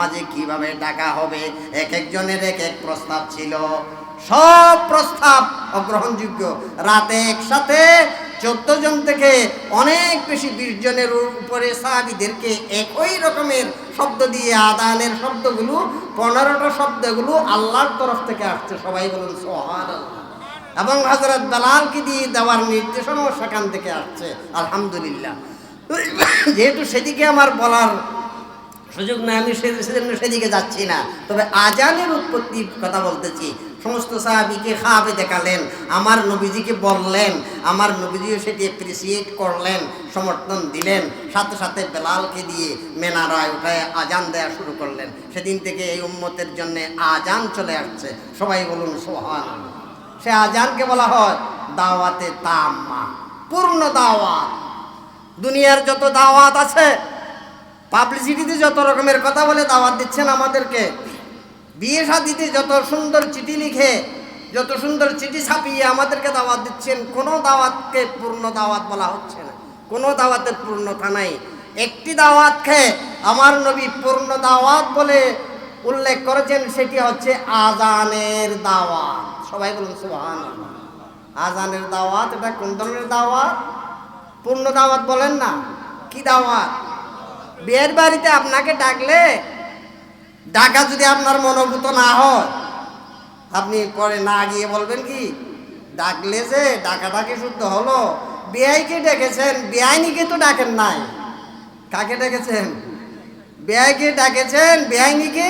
মাঝে কিভাবে ডাকা হবে, এক একজনের এক এক প্রস্তাব ছিল। সব প্রস্তাব অগ্রহণযোগ্য। রাতে একসাথে 14 জন থেকে অনেক বেশি 20 জনের উপরে সাহাবীদেরকে একই রকমের শব্দ দিয়ে, আযানের শব্দগুলো 15টা শব্দগুলো আল্লাহর তরফ থেকে আসছে। সবাই বলুন সুবহানাল্লাহ। এবং হযরত বেলালকে দিয়ে দেওয়ার নির্দেশনাও সেখান থেকে আসছে। আলহামদুলিল্লাহ। যেহেতু সেদিকে আমার বলার সুযোগ না, আমি সেজন্য সেদিকে যাচ্ছি না। তবে আজানের উৎপত্তির কথা বলতেছি। সমস্ত সাহাবীকে খাবে দেখালেন, আমার নবীজিকে বললেন, আমার নবীজিও সেটি অ্যাপ্রিসিয়েট করলেন, সমর্থন দিলেন। সাথে সাথে বেলালকে দিয়ে মেনারায় উঠায় আজান দেওয়া শুরু করলেন। সেদিন থেকে এই উম্মতের জন্য আজান চলে আসছে। সবাই বলুন সুবহানাল্লাহ। সে আজানকে বলা হয় দাওয়াতে তাম্মা, পূর্ণ দাওয়াত। দুনিয়ার যত দাওয়াত আছে, পাবলিসিটিতে যত রকমের কথা বলে দাওয়াত দিচ্ছেন আমাদেরকে, বিয়ে শাদিতে যত সুন্দর চিঠি লিখে, যত সুন্দর চিঠি ছাপিয়ে আমাদেরকে দাওয়াত দিচ্ছেন, কোনো দাওয়াতকে পূর্ণ দাওয়াত বলা হচ্ছে না। কোনো দাওয়াতের পূর্ণতা নাই। একটি দাওয়াত খেয়ে আমার নবী পূর্ণ দাওয়াত বলে উল্লেখ করেছেন, সেটি হচ্ছে আজানের দাওয়াত। সবাই বলুন সুবহানাল্লাহ। আজানের দাওয়াত, এটা কোন ধরনের দাওয়াত? পূর্ণ দাওয়াত বলেন না, কি দাওয়াত? বিয়ের বাড়িতে আপনাকে ডাকলে, ডাকা যদি আপনার মনোভূত না হয়, আপনি পরে না গিয়ে বলবেন কি, ডাকলে যে ডাকাটাকে শুদ্ধ হলো, বিয়াইকে ডেকেছেন, বিয়াইনিকে তো ডাকেন নাই। কাকে ডেকেছেন? বিয়াইকে ডাকেছেন, বিয়াইনিকে।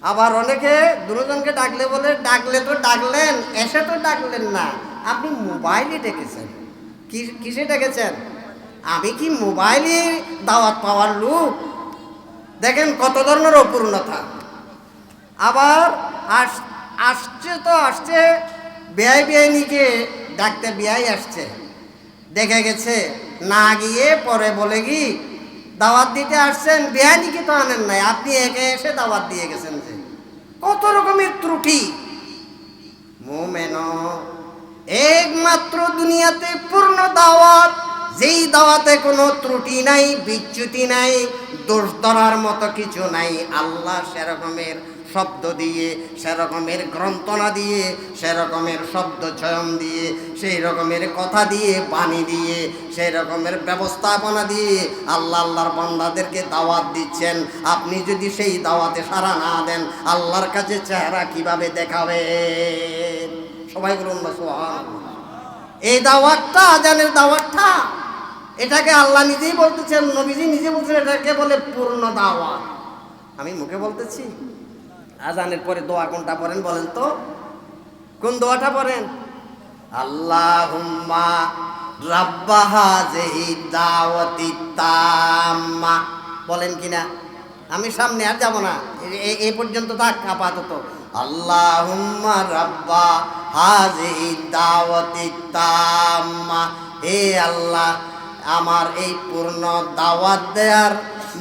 আবার অনেকে দুজনকে ডাকলে বলে, ডাকলে তো ডাকলেন, এসে তো ডাকলেন না, আপনি মোবাইলে ডেকেছেন। কিসে ডেকেছেন? আমি কি মোবাইলে দাওয়াত পাওয়ার লোক? দেখেন কত ধরনের অপূর্ণতা। আবার আসছে বেয়াই বেআইনিকে ডাকতে, বেয়াই আসছে, দেখে গেছে, না গিয়ে পরে বলে কি দাওয়াত দিতে আসছেন, বেআইনিকে তো আনেন নাই, আপনি একে এসে দাওয়াত দিয়ে গেছেন। যে কত রকমের ত্রুটি। মুমিন একমাত্র দুনিয়াতে পূর্ণ দাওয়াত, যেই দাওয়াতে কোনো ত্রুটি নাই, বিচ্যুতি নাই, দোষ ধরার মতো কিছু নাই। আল্লাহ সেরকমের শব্দ দিয়ে, সেরকমের গ্রন্থনা দিয়ে, সেরকমের শব্দ চয়ন দিয়ে, সেই রকমের কথা দিয়ে, বাণী দিয়ে, সেই রকমের ব্যবস্থাপনা দিয়ে আল্লাহর বান্দাদেরকে দাওয়াত দিচ্ছেন। আপনি যদি সেই দাওয়াতে সাড়া না দেন, আল্লাহর কাছে চেহারা কিভাবে দেখাবেন? সবাই বলুন না সুবহানাল্লাহ। এই দাওয়াতটা, আজানের দাওয়াতটা, এটাকে আল্লাহ নিজেই বলতেছেন, নবীজি নিজে বলছেন, এটাকে বলে পূর্ণ দাওয়াত। আমি মুখে বলতেছি। আজানের পরে দোয়া কোনটা পড়েন বলেন তো? কোন দোয়াটা পড়েন? আল্লাহুম্মা রাব্বা হাযিহি দাওয়াতি তাম্মা। বলেন কিনা? আমি সামনে আর যাব না, এই পর্যন্ত থাক আপাতত। আল্লাহুম্মা রাব্বা হাযিহি দাওয়াতি তাম্মা। হে আল্লাহ, আমার এই পূর্ণ দাওয়াত দেয়ার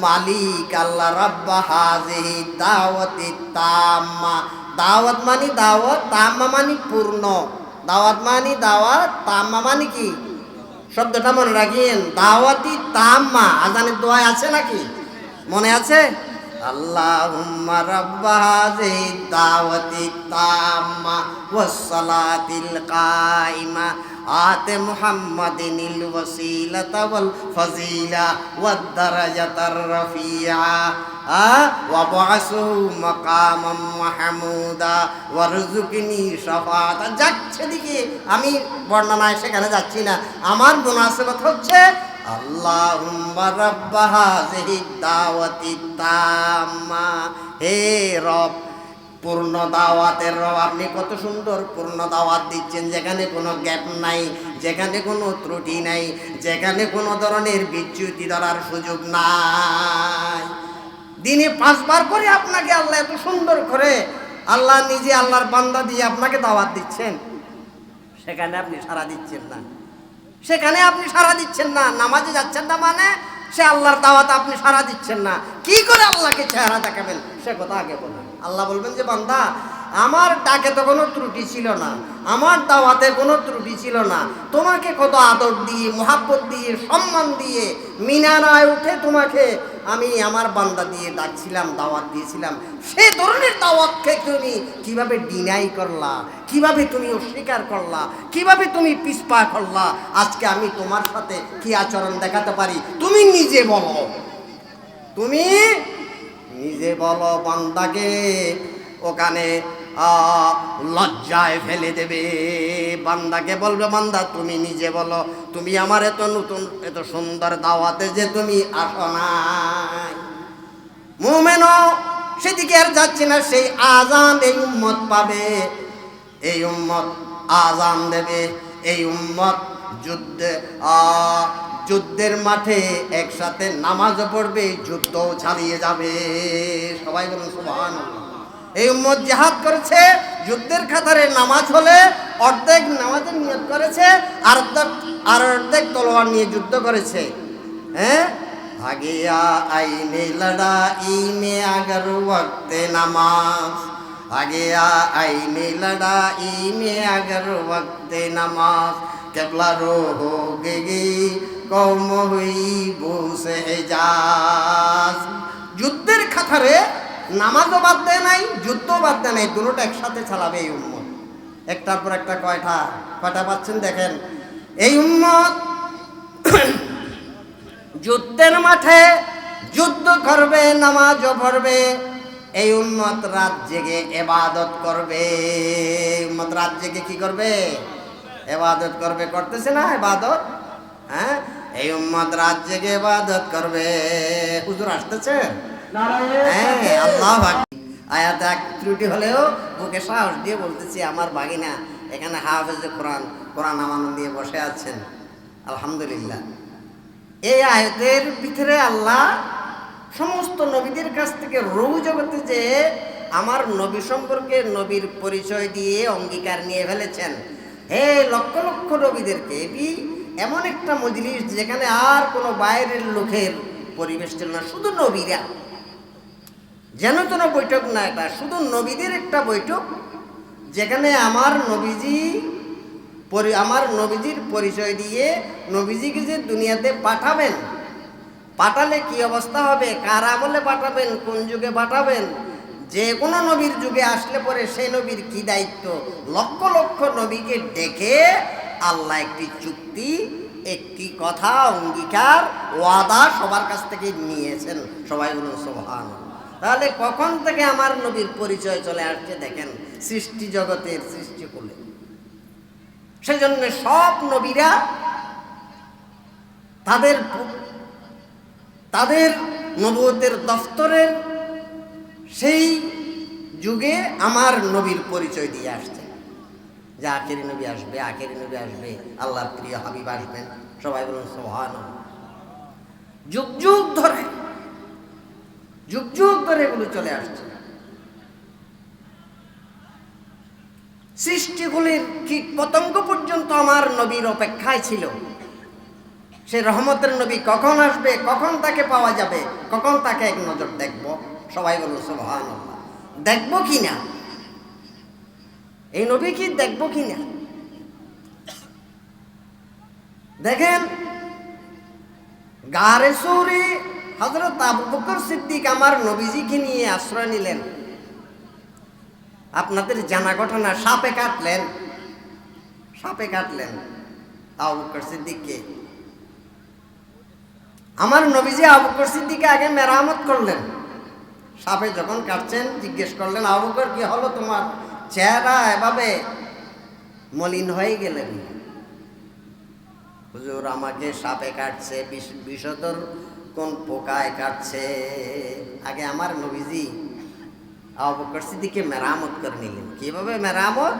মালিক আল্লাহ, রাব্বা হাযিহি দাওয়াতি তাম্মা। দাওয়াত মানে দাওয়াত, তাম্মা মানে পূর্ণ। দাওয়াত মানে দাওয়াত, তাম্মা মানে কি? শব্দটা মনে রাখেন, দাওয়াতি তাম্মা। আজানের দোয়ায় আছে নাকি? মনে আছে? আল্লাহুম্মা রাব্বা হাযিহি দাওয়াতি তাম্মা ওয়াস সালাতিল কাইমা আতে মুহাম্মাদিনিল ওয়াসিলাতা ওয়াল ফাজিলা ওয়াদ দারাজাতার রাফিআ ওয়া বা'সুহু মাকামান মাহমুদা ওয়ারযুকনি শাফাআতা। যাচ্ছে দিকে আমি বর্ণনায় সেখানে যাচ্ছি না। আমার মুনাসাবাত হচ্ছে আল্লাহুম্মা রাব্বা হাযিহি দাওয়াতি তাম্মা। হে রব, পূর্ণ দাওয়াতের রব, আপনি কত সুন্দর পূর্ণ দাওয়াত দিচ্ছেন, যেখানে কোনো গ্যাপ নাই, যেখানে কোনো ত্রুটি নাই, যেখানে কোনো ধরনের বিচ্যুতি ধরার সুযোগ নাই। দিনে 5 বার করে আপনাকে আল্লাহ এত সুন্দর করে, আল্লাহ নিজে আল্লাহর বান্দা দিয়ে আপনাকে দাওয়াত দিচ্ছেন, সেখানে আপনি সাড়া দিচ্ছেন না। সেখানে আপনি সাড়া দিচ্ছেন না, নামাজে যাচ্ছেন না, মানে সে আল্লাহর দাওয়াত আপনি সাড়া দিচ্ছেন না। কি করে আল্লাহকে চেহারা দেখাবেন সে কথা আগে বলুন। আল্লাহ বলবেন যে বান্দা, আমার ডাকে তো কোনো ত্রুটি ছিল না, আমার দাওয়াতে কোনো ত্রুটি ছিল না, তোমাকে কত আদর দিয়ে, মোহাব্বত দিয়ে, সম্মান দিয়ে মিনারায় উঠে তোমাকে আমি আমার বান্দা দিয়ে ডাকছিলাম, দাওয়াত দিয়েছিলাম, সে ধরনের দাওয়াতকে তুমি কিভাবে ডিনাই করলা, কিভাবে তুমি অস্বীকার করলা, কিভাবে তুমি পিছপা করলা? আজকে আমি তোমার সাথে কি আচরণ দেখাতে পারি তুমি নিজে বলো, তুমি নিজে বলো। বান্দাকে ওখানে লজ্জায় ফেলে দেবে। বান্দাকে বলবে, বান্দা তুমি নিজে বলো, তুমি আমার এত নতুন এত সুন্দর দাওয়াতে যে তুমি আসো নাই। মুমিনও সেদিকে আর যাচ্ছে না, সেই আজান এই উম্মত পাবে, এই উম্মত আজান দেবে, এই উম্মত যুদ্ধের মাঠে একসাথে নামাজ পড়বে, যুদ্ধ চালিয়ে যাবে। সবাই বলুন সুবহানাল্লাহ। এই উম্মত জিহাদ করেছে, যুদ্ধের খাতারে নামাজ হলে অর্ধেক নামাজের নিয়ত করেছে, আর অর্ধেক তলোয়ার নিয়ে যুদ্ধ করেছে। হ্যাঁ, ভাগিয়া আইনে লড়াই মে আগর ওয়াক্তে নামাজ, ভাগিয়া আইনে লড়াই মে আগর ওয়াক্তে নামাজ, কেবলা রো হো গে কওম হুই বুসে হেজাজ। যুদ্ধের খাতারে নামাজও বাদ দেয় নাই, যুদ্ধও বাদ দেয় নাই, দুটোটা একসাথে চালাবে এই উম্মত। একটার পর একটা কয়টা পাচ্ছেন দেখেন। এই উম্মত যুদ্ধের মাঠে যুদ্ধ করবে, নামাজও পড়বে। এই উম্মত রাত জেগে ইবাদত করবে। উম্মত রাত জেগে কি করবে? ইবাদত করবে। করতেছে না ইবাদত? হ্যাঁ, এই উম্মত রাত জেগে ইবাদত করবে। হুজুর আসতেছে? হ্যাঁ, আল্লাহ আয়াতে এক ত্রুটি হলেও বুকে সাহস দিয়ে বলতেছি, আমার ভাগিনা এখানে হাফেজে কোরআন, কোরআন আমানত দিয়ে বসে আছেন, আলহামদুলিল্লাহ। এই আয়াতের ভিতরে আল্লাহ সমস্ত নবীদের কাছ থেকে রূহ জগতে যে আমার নবী সম্পর্কে নবীর পরিচয় দিয়ে অঙ্গীকার নিয়ে ফেলেছেন। হে লক্ষ লক্ষ নবীদেরকে, এমন একটা মজলিস যেখানে আর কোনো বাইরের লোকের পরিবেশ ছিল না, শুধু নবীরা, যেন তেন বৈঠক না, এটা শুধু নবীদের একটা বৈঠক, যেখানে আমার নবীজির পরিচয় দিয়ে নবীজিকে যে দুনিয়াতে পাঠাবেন, পাঠালে কি অবস্থা হবে, কার আমলে পাঠাবেন, কোন যুগে পাঠাবেন, যে কোনো নবীর যুগে আসলে পরে সেই নবীর কি দায়িত্ব, লক্ষ লক্ষ নবীকে ডেকে আল্লাহ একটি চুক্তি, একটি কথা, অঙ্গীকার, ওয়াদা সবার কাছ থেকে নিয়েছেন। সবাই বলুন সুবহানাল্লাহ। তাহলে কখন থেকে আমার নবীর পরিচয় চলে আসছে দেখেন, সৃষ্টি জগতের সৃষ্টি করলে। সেজন্য সব নবীরা তাদের নবুয়তের দফতরের সেই যুগে আমার নবীর পরিচয় দিয়ে আসছে, যে আখেরি নবী আসবে, আখেরি নবী আসবে, আল্লাহর প্রিয় হাবিব আসবেন। সবাই বলুন সুবহানাল্লাহ। যুগ যুগ ধরে এগুলো চলে আসছে। সৃষ্টিগুলির কীট পতঙ্গ পর্যন্ত আমার নবীর অপেক্ষায় ছিল। সে রহমতের নবী কখন আসবে, কখন তাকে পাওয়া যাবে, কখন তাকে এক নজর দেখব। সবাই বলুন সুবহানাল্লাহ। দেখব কি না, এই নবী কি দেখব কি না? দেখেন, গারে সূরে হযরত আবু বকর সিদ্দিক আমার নবীজিকে নিয়ে আশ্রয় নিলেন। আপনাদের জানা ঘটনা, সাপে কাটলেন আবু বকর সিদ্দিককে। আমার নবীজি আবু বকর সিদ্দিককে আগে মেরামত করলেন। সাপে যখন কাটছেন জিজ্ঞেস করলেন, আবু বকর কি হলো তোমার, চেহারা এভাবে মলিন হয়ে গেলেন? হুজুর, আমাকে সাপে কাটছে, বিষধর কোন পোকায় কাটছে। আগে আমার নবীজি আবু বকর সিদ্দিককে মেরামত করে নিলেন। কিভাবে মেরামত?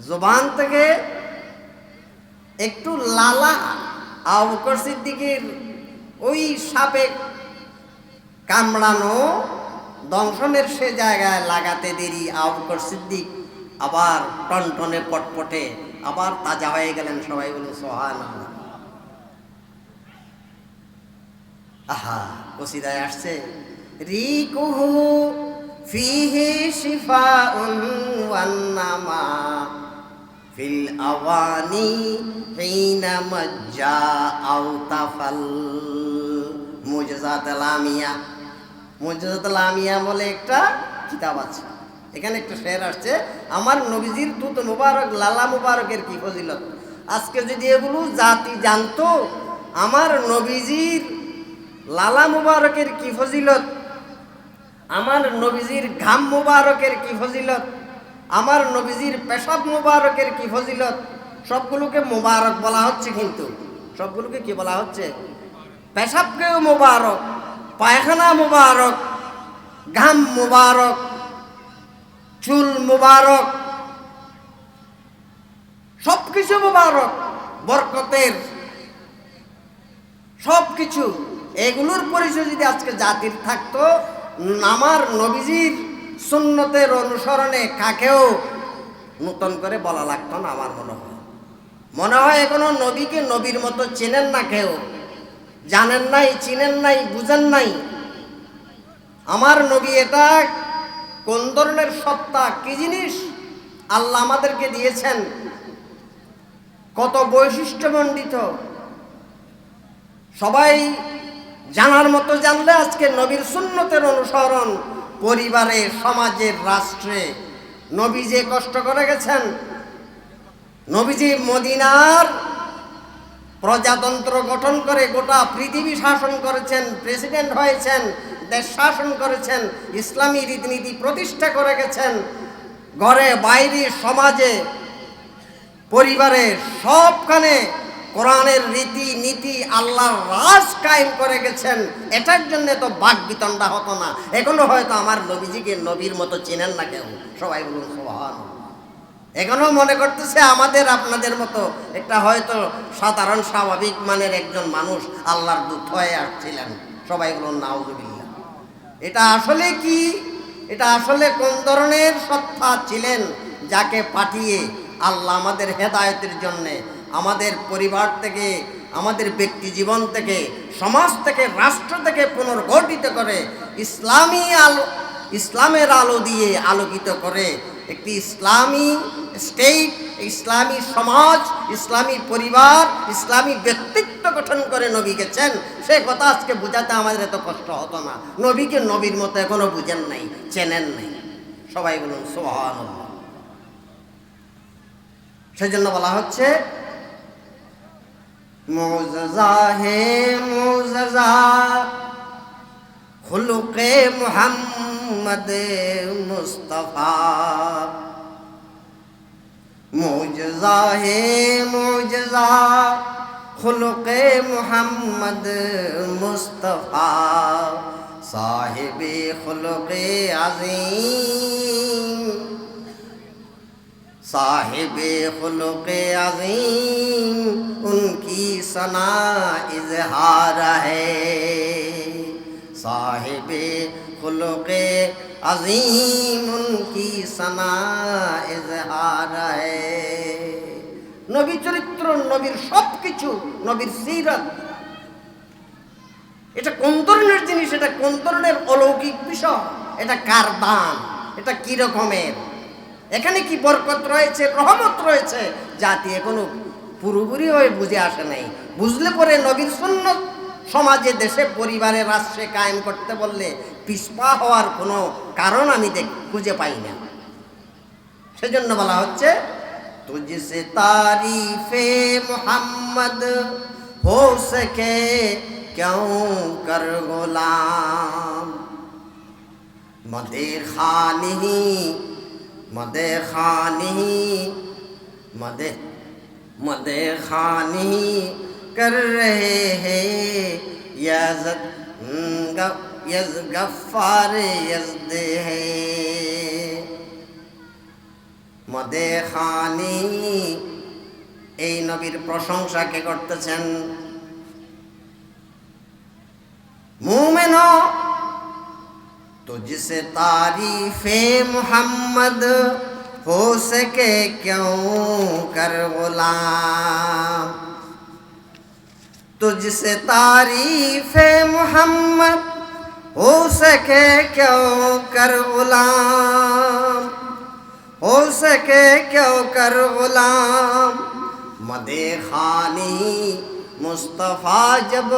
জবান থেকে একটু লালা আবু বকর সিদ্দিকের ওই সাপে কামড়ানো দংশনের সে জায়গায় লাগাতে দেরি, আবু বকর সিদ্দিক আবার টনটনে পটপটে আবার তাজা হয়ে গেলেন। সবাই বলুন সুবহানাল্লাহ। আহা, কসিদায় আসছে, রিকুহু ফিহি শিফাউন ওয়ান নামা ফিল আওয়ানি হিনা মাজজা আও তাফাল মুজজাত লামিয়া। মুজজাত লামিয়া বলে একটা কিতাব আছে, এখানে একটা শের আসছে, আমার নবীজির দুধ মুবারক লালা মুবারকের কি ফজিলত। আজকে যদি এগুলো জাতি জানতো আমার নবীজির লালা মুবারকের কি ফজিলত, আমার নবীজির ঘাম মুবারকের কি ফজিলত, আমার নবীজির পেশাব মুবারকের কি ফজিলত, সবগুলোকে মুবারক বলা হচ্ছে, কিন্তু সবগুলোকে কি বলা হচ্ছে? পেশাবকেও মুবারক, পায়খানা মুবারক, ঘাম মুবারক, চুল মুবারক, সবকিছু মুবারক, বরকতের সবকিছু। এগুলোর পরিচয় যদি আজকে জাতির থাকতো, আমার নবীজির সুন্নতের অনুসরণে কাকেও নতুন করে বলা লাগতো না। আমার মনে হয় এখনো নবীকে নবীর মতো চেনেন না, কেউ জানেন নাই, চিনেন নাই, বুঝেন নাই। আমার নবী এটা কোন ধরনের সত্তা, কি জিনিস আল্লাহ আমাদেরকে দিয়েছেন, কত বৈশিষ্ট্যমণ্ডিত, সবাই জানার মতো জানলে আজকে নবীর সুন্নতের অনুসরণ পরিবারে, সমাজে, রাষ্ট্রে নবী যে কষ্ট করে গেছেন, নবীজি মদিনার প্রজাতন্ত্র গঠন করে গোটা পৃথিবী শাসন করেছেন, প্রেসিডেন্ট হয়েছেন, দেশ শাসন করেছেন, ইসলামী রীতিনীতি প্রতিষ্ঠা করে গেছেন, ঘরে বাইরে সমাজে পরিবারে সবখানে কোরআনের রীতি নীতি আল্লাহর রাজ কায়েম করে গেছেন। এটার জন্য তো বাক বিতণ্ডা হতো না। এখনো হয়তো আমার নবীজিকে নবীর মতো চেনেন না কেউ, সবাই বলুন সুবহানাল্লাহ। এখনো মনে করতেছে আমাদের আপনাদের মতো একটা হয়তো সাধারণ স্বাভাবিক মানের একজন মানুষ আল্লাহর দূত হয়ে আসছিলেন, সবাই বলুন নাউযুবিল্লাহ। এটা আসলে কি, এটা আসলে কোন ধরনের সত্তা ছিলেন যাকে পাঠিয়ে আল্লাহ আমাদের হেদায়েতের জন্যে, আমাদের পরিবার থেকে, আমাদের ব্যক্তি জীবন থেকে, সমাজ থেকে, রাষ্ট্র থেকে পুনর্গঠিত করে ইসলামের আলো দিয়ে আলোকিত করে একটি ইসলামী স্টেট, ইসলামী সমাজ, ইসলামী পরিবার, ইসলামী ব্যক্তিত্ব গঠন করে নবী গেছেন। সে কথা আজকে বুঝাতে আমাদের এত কষ্ট হতো না। নবীকে নবীর মতো এখনো বুঝেন নাই, চেনেন নাই, সবাই বলুন সুবহানাল্লাহ। সেজন্য বলা হচ্ছে মুআজ্জাজা হে মুআজ্জাজা খুলুকে মুহাম্মদ মুস্তাফা। মুআজ্জাজা হে মুআজ্জাজা খুলুকে মুহাম্মদ মুস্তাফা। সাহিবে খুলুকে আযীম, साहिबे खुलुक़े अज़ीम उनकी सना इज़हार है। साहिबे खुलुक़े अज़ीम उनकी सना इज़हार है। নবী চরিত্র, নবীর সব কিছু, নবীর সিরাত, এটা কোন ধরনের জিনিস, এটা কোন ধরনের অলৌকিক বিষয়, এটা কার দান, এটা কি রকমের, এখানে কি বরকত রয়েছে, রহমত রয়েছে, জাতি এখনো পুরোপুরি হয়ে বুঝে আসে নাই। বুঝলে পরে নবীর সুন্নত সমাজে, দেশে, পরিবারে, রাষ্ট্রে কায়েম করতে বললে পিছপা হওয়ার কোনো কারণ আমি খুঁজে পাই না। সেজন্য বলা হচ্ছে তুঝসে তারিফে মুহাম্মদ হো সকে ক্যোं কর গোলাম। মদে খানি मदे खानी कर रहे हैं यज़ गफ्फार यज़द है। मदे खानी এই নবীর প্রশংসা কে করতেছেন? মুমিনো तुझसे तारीफ़े मोहम्मद हो सके क्यों कर गुलाम। तुझसे तारीफ़े मोहम्मद हो सके क्यों कर गुलाम, हो सके क्यों कर गुलाम। मदे खानी मुस्तफा जब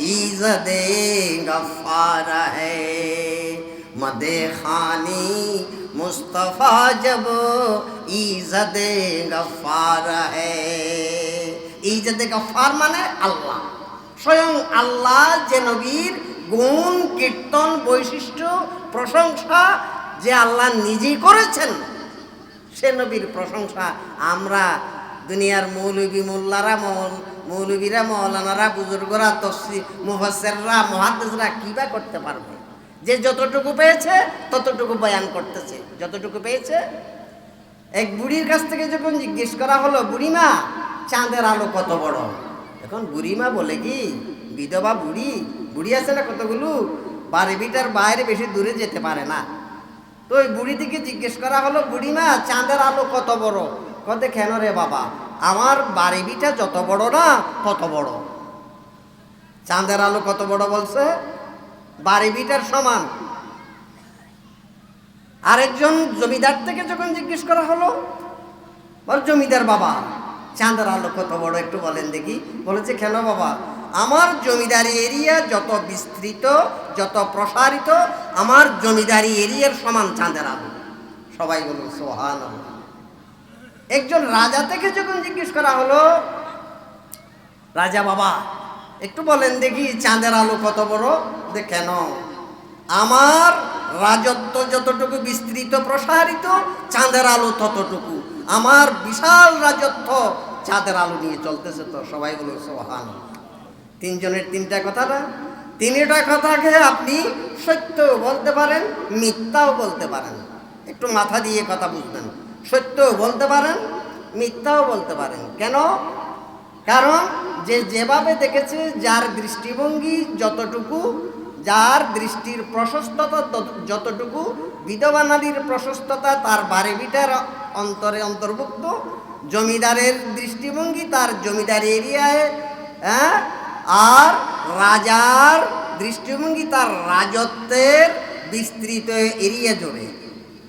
ईज़दे गफ्फार है, मदे खानी मुस्तफा जब ईज़दे गफ्फार है। ईज़दे गफ्फार माने আল্লাহ, স্বয়ং আল্লাহ যে নবীর গুণ কীর্তন বৈশিষ্ট্য প্রশংসা যে আল্লাহ নিজেই করেছেন, সে নবীর প্রশংসা আমরা দুনিয়ার মৌলবী মোল্লারা মৌলবীরা মৌলানারা বুজুর্গরা তফসির মুফাসসিররা মুহাদ্দিসরা কিবা করতে পারবে? যে যতটুকু পেয়েছে ততটুকু বয়ান করতেছে, যতটুকু পেয়েছে। এক বুড়ির কাছ থেকে যখন জিজ্ঞেস করা হলো, বুড়িমা চাঁদের আলো কত বড়? এখন বুড়িমা বলে কি, বিধবা বুড়ি, বুড়ি আছে না কতগুলো, বাড়ি বিটার বাইরে বেশি দূরে যেতে পারে না। তো ওই বুড়ি থেকে জিজ্ঞেস করা হলো, বুড়িমা চাঁদের আলো কত বড়? কতে কেন রে বাবা, আমার বাড়ি বিটা যত বড় না তত বড়। চাঁদের আলো কত বড় বলছে? বাড়ি বিটার সমান। আরেকজন জমিদার থেকে যখন জিজ্ঞেস করা হলো, বল জমিদার বাবা চাঁদের আলো কত বড় একটু বলেন দেখি। বলেছে কেন বাবা, আমার জমিদারি এরিয়া যত বিস্তৃত যত প্রসারিত, আমার জমিদারি এরিয়ার সমান চাঁদের আলো। সবাই বলুন সুবহানাল্লাহ। একজন রাজা থেকে যখন জিজ্ঞেস করা হলো, রাজা বাবা একটু বলেন দেখি চাঁদের আলো কত বড়? কেন, আমার রাজত্ব যতটুকু বিস্তৃত প্রসারিত চাঁদের আলো ততটুকু, আমার বিশাল রাজত্ব চাঁদের আলো নিয়ে চলতেছে। তো সবাই বলুন সুবহানাল্লাহ। তিনজনের তিনটা কথা না, তিনটা কথাকে আপনি সত্য বলতে পারেন, মিথ্যাও বলতে পারেন। একটু মাথা দিয়ে কথা বুঝবেন। সত্য বলতে পারেন, মিথ্যাও বলতে পারেন। কেন? কারণ যে যেভাবে দেখেছে, যার দৃষ্টিভঙ্গি যতটুকু, যার দৃষ্টির প্রশস্ততা যতটুকু, বিধবা নারীর প্রশস্ততা তার বাড়ি বিটার অন্তরে অন্তর্ভুক্ত, জমিদারের দৃষ্টিভঙ্গি তার জমিদার এরিয়ায়, আর রাজার দৃষ্টিভঙ্গি তার রাজত্বের বিস্তৃত এরিয়া জুড়ে।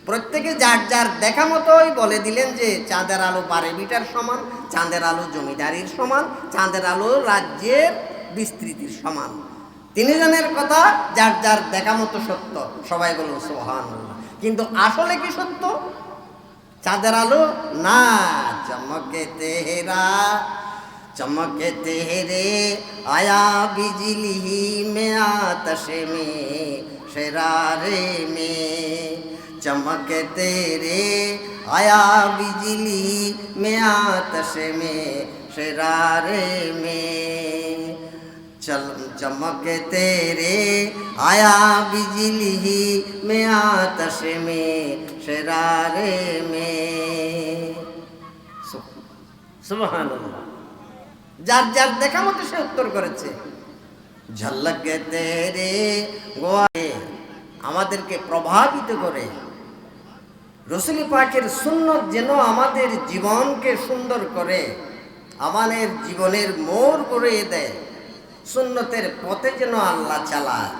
প্রত্যেকে যার যার দেখা মতোই বলে দিলেন যে চাঁদের আলো বারে বিটার সমান, চাঁদের আলো জমিদারির সমান, চাঁদের আলো রাজ্যের বিস্তৃতির সমান। তিনজনের কথা যার যার দেখা মতো সত্য। সবাই বলুন সুবহানাল্লাহ। কিন্তু আসলে কি সত্য? চাঁদের আলো না, চমকে তেরা चमके तेरे आया बिजली में आतश में शरारे में, चमके तेरे आया बिजली में आतश में शरारे में, चमके तेरे आया बिजली में आतश में शरारे में। सुबहानाल्लाह। যার যার দেখা মতো সে উত্তর করেছে। ঝলক তেরে গোয়ারে আমাদেরকে প্রভাবিত করে। রাসূল পাকের সুন্নত যেন আমাদের জীবনকে সুন্দর করে, আমাদের জীবনের মোড় করে দেয়। সুন্নতের পথে যেন আল্লাহ চালায়,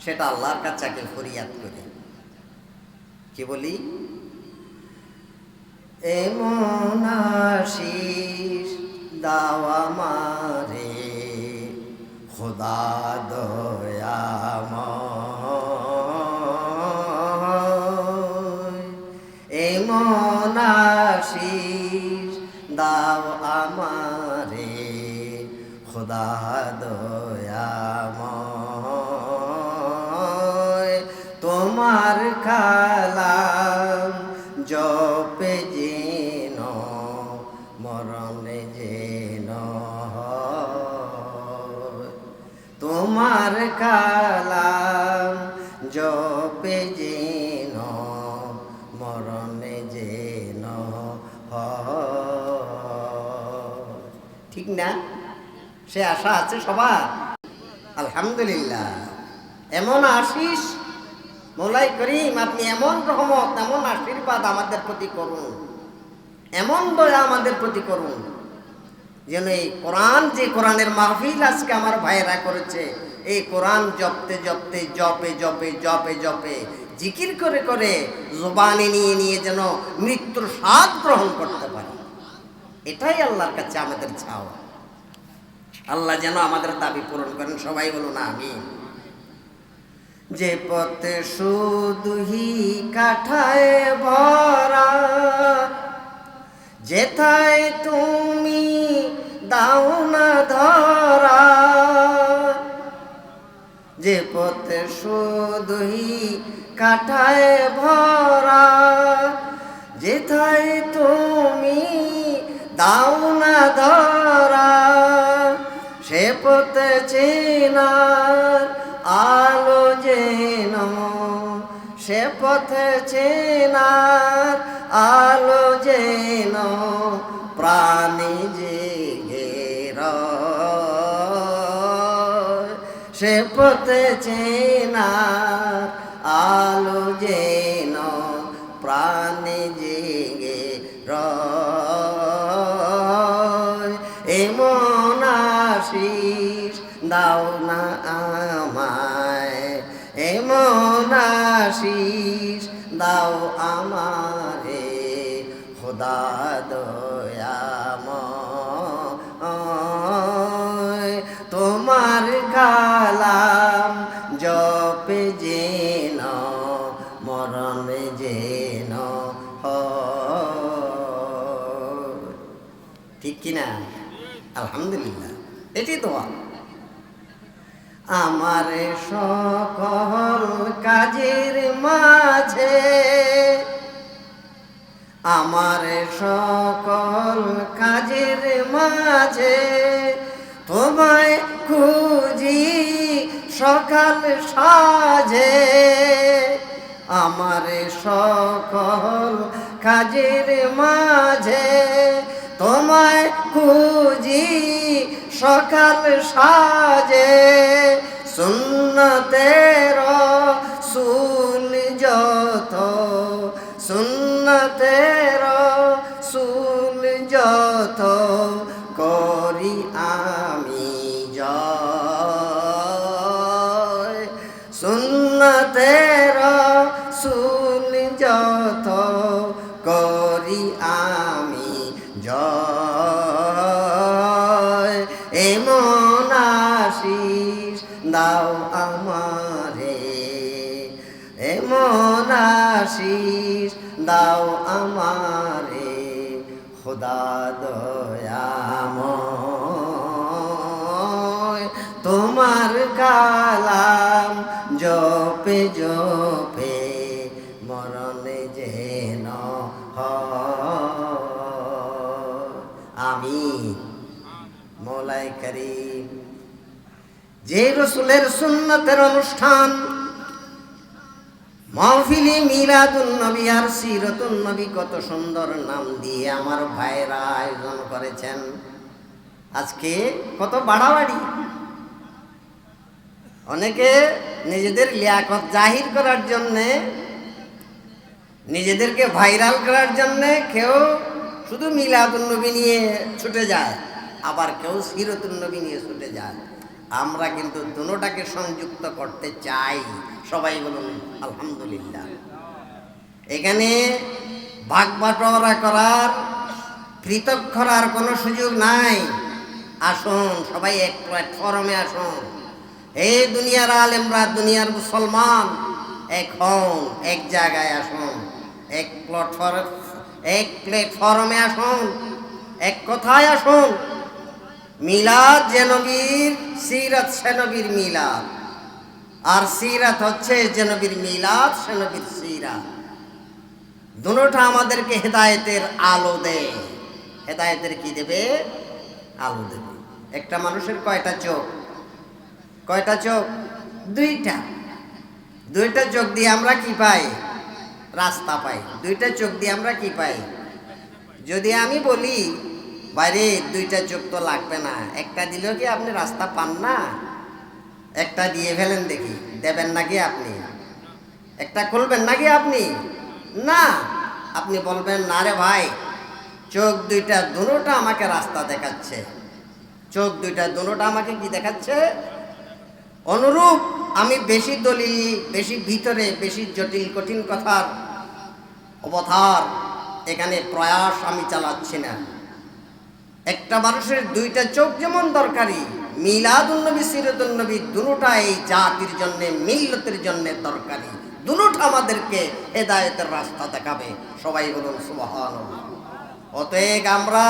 সেটা আল্লাহর কাছে ফরিয়াদ করে। কি বলি? এমন আশিস দাও আমারে খোদা দয়াময়, এমন আশিস দাও আমারে খোদা দয়াময়, তোমার কালাম জপে যেন মরণে যেন, তোমার কালাম জপে যেন মরণে যেন। ঠিক না? সে আশা আছে সবার। আলহামদুলিল্লাহ। এমন আশিস মৌলাই করিম আপনি এমন রহমত, এমন আশীর্বাদ আমাদের প্রতি করুন, এমন দয়া আমাদের প্রতি করুন, যেন এই কোরআন, যে কোরআনের মাহফিল আজকে আমার ভাইয়েরা করেছে, এই কোরআন জপতে জপতে জপে জপে জপে জপে জিকির করে করে জবানে নিয়ে নিয়ে যেন মৃত্যুর স্বাদ গ্রহণ করতে পারি। এটাই আল্লাহর কাছে আমাদের চাওয়া। আল্লাহ যেন আমাদের দাবি পূরণ করেন, সবাই বলুন আমিন। যে পথে শুধুই কাঠায় ভরা, যেথায় তুমি দাও না ধরা, যে পথে শুধুই কাঠায় ভরা, যেথায় তুমি দাও না ধরা, সে পথে চেনার আলো যেন, সে পথে চেনার আলো যেন প্রাণে জেগে রয়, সে পথে চেনার আলো যেন প্রাণে জেগে রয়। এমন আশিস দাও না আমায়, এমন আশিস দাও আমারে, খোদা দয়াময়। তোমার কালাম জপে যেন মরণ যেন হয়। ঠিক কিনা? আলহামদুলিল্লাহ, এটি দোয়া। আমার সকল কাজের মাঝে, আমার সকল কাজের মাঝে তোমায় খুঁজি সকাল সাজে, আমার সকল কাজের মাঝে তোমায় খুঁজি সকাল সাজে। সুন্নতের রাসূল যত, সুন্নতের রাসূল যত করি আমি জয়, সুন্নতের রাসূল যত করি আমি জয়। এমন আশিস দাও আমারে, এমন আশিস দাও আমারে, খোদা দয়াময়। তোমার কালাম জপে জপে মরণে যেন হয়। আমিন। মওলাই করিম। যে রসুলের সুন্নতের অনুষ্ঠান মাহফিলে মিলাদুন নবী আর সিরাতুন নবী, কত সুন্দর নাম দিয়ে আমার ভাইরা আয়োজন করেছেন। আজকে কত বাড়াবাড়ি, অনেকে নিজেদের লিয়াকত জাহির করার জন্যে, নিজেদেরকে ভাইরাল করার জন্যে কেউ শুধু মিলাদুন নবী নিয়ে ছুটে যায়, আবার কেউ সিরাতুন নবী নিয়ে ছুটে যায়। আমরা কিন্তু দুটোটাকে সংযুক্ত করতে চাই, সবাই বলুন আলহামদুলিল্লাহ। এখানে ভাগ বাটোয়ারা করার, পৃথক করার কোনো সুযোগ নাই। আসুন সবাই এক প্ল্যাটফর্মে আসুন। এই দুনিয়ার আলেমরা, দুনিয়ার মুসলমান এক হন, এক জায়গায় আসুন, এক প্ল্যাটফর্মে আসুন, এক কথায় আসুন। মিলাদ যে নবীর, সিরাত সে নবীর মিলাদ, আর সিরাত হচ্ছে যে নবীর মিলাদ সে নবীর সিরাত। দুটোটা আমাদেরকে হেদায়েতের আলো দেয়। হেদায়েতের কি দেবে? আলো দেবে। একটা মানুষের কয়টা চোখ? কয়টা চোখ? দুইটা। দুইটা চোখ দিয়ে আমরা কি পাই? রাস্তা পাই। দুইটা চোখ দিয়ে আমরা কি পাই? যদি আমি বলি বাইরে দুইটা চোখ তো লাগবে না, একটা দিলেও কি আপনি রাস্তা পান না? একটা দিয়ে ফেলেন দেখি, দেবেন নাকি আপনি? একটা খুলবেন নাকি আপনি? না, আপনি বলবেন না রে ভাই, চোখ দুইটা দুটোটা আমাকে রাস্তা দেখাচ্ছে, চোখ দুইটা দুটোটা আমাকে কি দেখাচ্ছে? অনুরূপ আমি বেশি দলিল, বেশি ভিতরে, বেশি জটিল কঠিন কথার অবতার এখানে প্রয়াস আমি চালাচ্ছি না। একটা মানুষের দুইটা চোখ যেমন দরকারি, মিলাদুন নবী সিরাতুন নবী দুটোটা এই জাতির জন্য মিল্লতের জন্য দরকারি, দুটোটা আমাদেরকে হেদায়েতের রাস্তা দেখাবে। সবাই বলুন সুবহানাল্লাহ। অতএব আমরা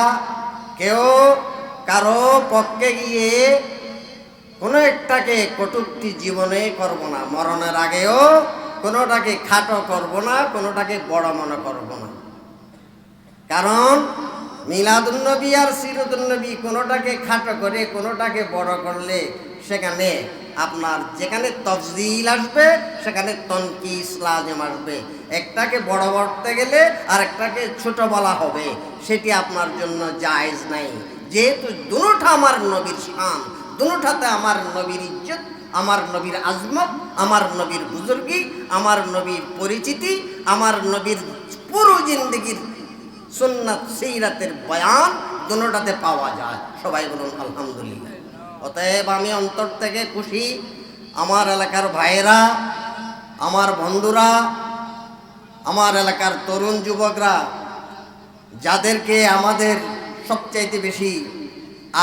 কেউ কারো পক্ষে গিয়ে কোনো একটাকে কটূক্তি জীবনে করব না, মরণের আগেও কোনোটাকে খাটো করব না, কোনোটাকে বড় মনে করব না। কারণ মিলাদুন্নবী আর সিরাতুন্নবী কোনোটাকে খাটো করে কোনোটাকে বড় করলে সেখানে আপনার যেখানে তফজিল আসবে সেখানে তনকিস লাজেম আসবে। একটাকে বড় করতে গেলে আর একটাকে ছোট বলা হবে, সেটি আপনার জন্য জায়েজ নাই। যেহেতু দুটোটা আমার নবীর শান, দুটোটাতে আমার নবীর ইজ্জত, আমার নবীর আজমত, আমার নবীর বুজুর্গি, আমার নবীর পরিচিতি, আমার নবীর পুরো জিন্দগির সুন্নাত সিরাতের বয়ান দুটোটাতে পাওয়া যায়। সবাই বলুন আলহামদুলিল্লাহ। অতএব আমি অন্তর থেকে খুশি, আমার এলাকার ভাইয়েরা, আমার বন্ধুরা, আমার এলাকার তরুণ যুবকরা, যাদেরকে আমাদের সবচাইতে বেশি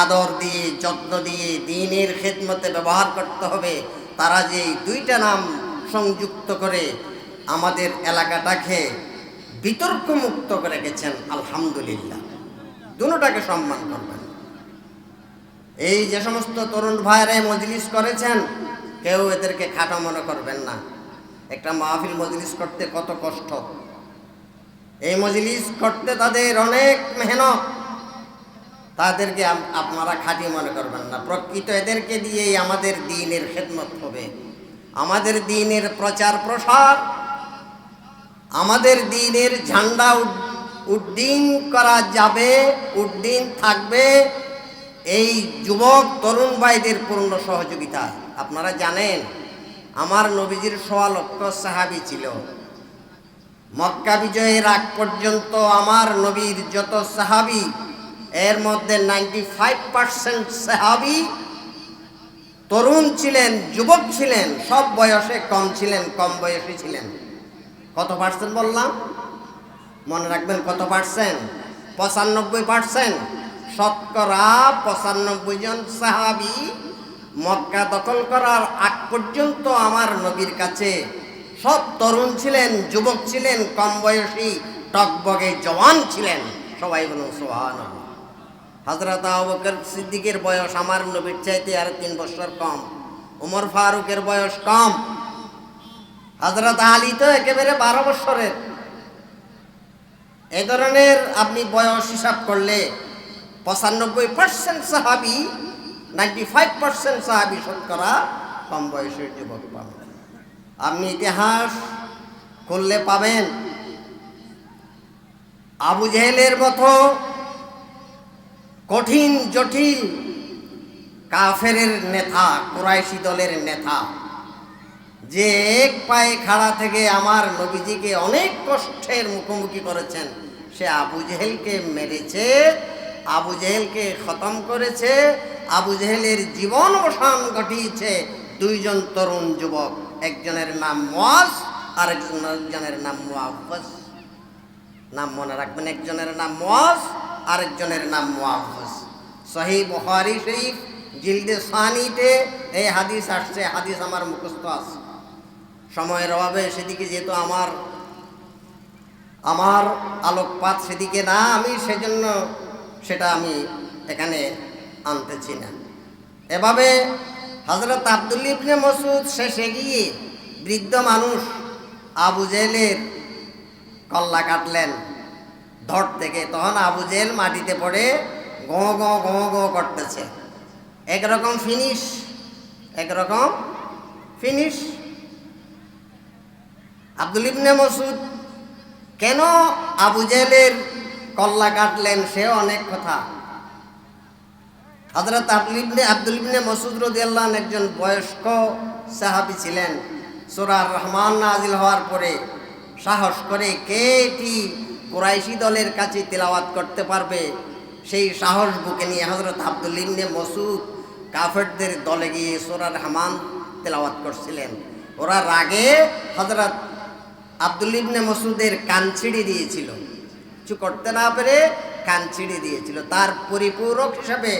আদর দিয়ে যত্ন দিয়ে দ্বীনের খেদমতে ব্যবহার করতে হবে, তারা যে দুইটা নাম সংযুক্ত করে আমাদের এলাকাটাকে বিতর্ক মুক্ত করে গেছেন, আলহামদুলিল্লাহ। দুটোটাকে সম্মান করবেন। এই যে সমস্ত তরুণ ভাইরা মজলিস করেছেন, কেউ এদেরকে খাটো মনে করবেন না। একটা মাহফিল মজলিস করতে কত কষ্ট, এই মজলিস করতে তাদের অনেক মেহনত, তাদেরকে আপনারা খাঁটি মনে করবেন না। প্রকৃত এদেরকে দিয়েই আমাদের দ্বীনের খেদমত হবে, আমাদের দ্বীনের প্রচার প্রসার, আমাদের দ্বীনের ঝান্ডা উড্ডীন করা যাবে, উড্ডীন থাকবে এই যুবক তরুণ ভাইদের পূর্ণ সহযোগিতা। আপনারা জানেন আমার নবীজির ১৬ লক্ষ সাহাবী ছিল। মক্কা বিজয়ের আগ পর্যন্ত আমার নবীর যত সাহাবী, এর মধ্যে 95% সাহাবী তরুণ ছিলেন, যুবক ছিলেন, সব বয়সে কম ছিলেন, কম বয়সী ছিলেন। কত পার্সেন্ট বললাম? মনে রাখবেন কত পার্সেন্ট? 95%। শতকরা 95 জন সাহাবী মক্কা দখল করার আগ পর্যন্ত আমার নবীর কাছে সব তরুণ ছিলেন, যুবক ছিলেন, কম বয়সী টকবগে জওয়ান ছিলেন। সবাই বলুন সুবহানাল্লাহ। হযরত আবু বকর সিদ্দিকের বয়স আমার নবীর চাইতে আর 3 বছর কম, ওমর ফারুকের বয়স কম, হযরত আলী তো একেবারে 12 বছরের। এই ধরনের আপনি বয়স হিসাব করলে 95% সাহাবী, 95% সাহাবী শতকরা কম বয়সের যুবক পাবেন। আপনি ইতিহাস করলে পাবেন আবু জেহেলের মতো কঠিন জটিল কাফেরের নেতা, কুরাইশি দলের নেতা, যে এক পায়ে খাড়া থেকে আমার নবীজিকে অনেক কষ্টের মুখোমুখি করেছেন, সে আবু জেহেলকে মেরেছে, আবু জেহেলকে খতম করেছে, আবু জেহেলের জীবন অবসান ঘটিয়েছে 2 জন তরুণ যুবক। একজনের নাম মুয়াজ, আর একজনের নাম মুআওয়াজ। নাম মনে রাখবেন, একজনের নাম মুয়াজ, আরেকজনের নাম মুআওয়াজ। সহিহ বুখারী শরীফ জিলদে সানিতে এই হাদিস আসছে, হাদিস আমার মুখস্থ আছে। সময়ের অভাবে সেদিকে যেহেতু আমার আলোকপাত সেদিকে না, আমি সেজন্য সেটা আমি এখানে আনতেছি না। এভাবে হযরত আব্দুল্লাহ ইবনে মাসউদ শেষে গিয়ে বৃদ্ধ মানুষ আবু জেহেলের কল্লা কাটলেন ধর থেকে। তখন আবু জেহেল মাটিতে পড়ে গো গো গো গো করতেছে। একরকম ফিনিশ, একরকম ফিনিশ। আব্দুল্লাহ ইবনে মাসউদ কেন আবু জেহেলের কল্লা কাটলেন সে অনেক কথা। হযরত আব্দুল্লাহ ইবনে মাসউদ রাদিয়াল্লাহু আনহু একজন বয়স্ক সাহাবী ছিলেন। সূরা আর-রহমান নাযিল হওয়ার পরে সাহস করে কে এটি কুরাইশি দলের কাছে তেলাওয়াত করতে পারবে, সেই সাহস বুকে নিয়ে হযরত আব্দুল্লাহ ইবনে মাসউদ কাফেরদের দলে গিয়ে সূরা আর-রহমান তেলাওয়াত করছিলেন। ওরা রাগে হযরত আব্দুল্লাহ ইবনে মাসউদের কান ছিঁড়ে দিয়েছিল, কিছু করতে না পেরে কান ছিঁড়ে দিয়েছিল। তার পরিপূরক হিসাবে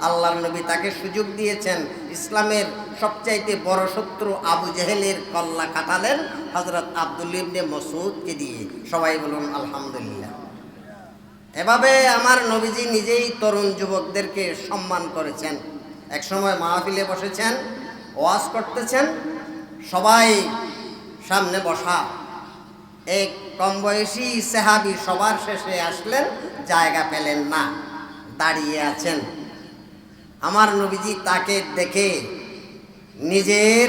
আল্লাহর নবী তাকে সুযোগ দিয়েছেন, ইসলামের সবচাইতে বড় শত্রু আবু জেহেলের কল্লা কাটালেন হযরত আব্দুল্লাহ ইবনে মাসউদকে দিয়ে। সবাই বলুন আলহামদুলিল্লাহ। এভাবে আমার নবীজি নিজেই তরুণ যুবকদেরকে সম্মান করেছেন। এক সময় মাহফিলে বসেছেন, ওয়াজ করতেছেন, সবাই সামনে বসা, এক কম বয়সী সাহাবী সবার শেষে আসলেন, জায়গা পেলেন না, দাঁড়িয়ে আছেন। আমার নবীজি তাকে দেখে নিজের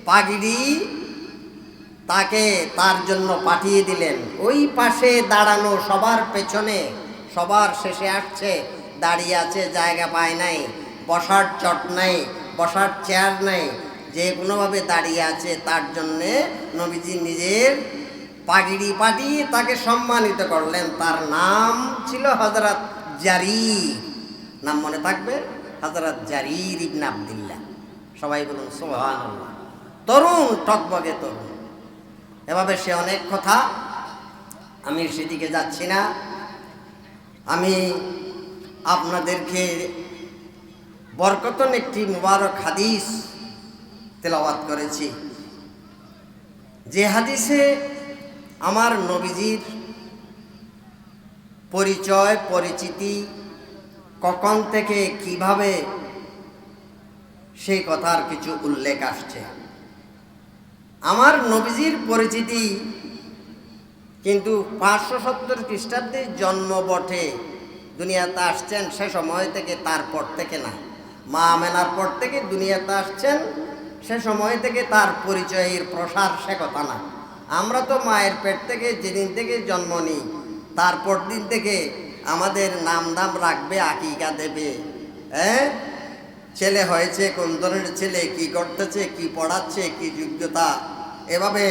পাগড়ি তাকে তার জন্য পাঠিয়ে দিলেন। ওই পাশে দাঁড়ানো সবার পেছনে, সবার শেষে আসছে, দাঁড়িয়ে আছে, জায়গা পায় নাই, বসার চট নাই, বসার চেয়ার নাই, যে কোনোভাবে দাঁড়িয়ে আছে, তার জন্যে নবীজি নিজের পাগড়ি পাঠিয়ে তাকে সম্মানিত করলেন। তার নাম ছিল হযরত জারির। নাম মনে থাকবে, হযরত জারির ইবনে আব্দুল্লাহ। সবাই বলুন সুবহানাল্লাহ। তরুণ, টকবগে তরুণ। এভাবে সে অনেক কথা, আমি সেদিকে যাচ্ছি না। আমি আপনাদেরকে বরকতন একটি মুবারক হাদিস তেলাওয়াত করেছি, যে হাদিসে আমার নবীজির পরিচয়, পরিচিতি, কখন থেকে কিভাবে, সেই কথার কিছু উল্লেখ আসছে। আমার নবীজির পরিচিতি কিন্তু 570 খ্রিস্টাব্দে জন্ম বটে, দুনিয়াতে আসছেন সে সময় থেকে, তারপর থেকে না। মা আমেনার পর থেকে দুনিয়াতে আসছেন, সে সময় থেকে তার পরিচয়ের প্রসার সে কথা না। আমরা তো মায়ের পেট থেকে যেদিন থেকে জন্ম নিই, তারপর দিন থেকে আমাদের নাম দাম রাখবে, আকিকা দেবে, ছেলে হয়েছে, কোন ধরনের ছেলে, কি করতেছে, কি পড়াচ্ছে, কি যোগ্যতা, এভাবে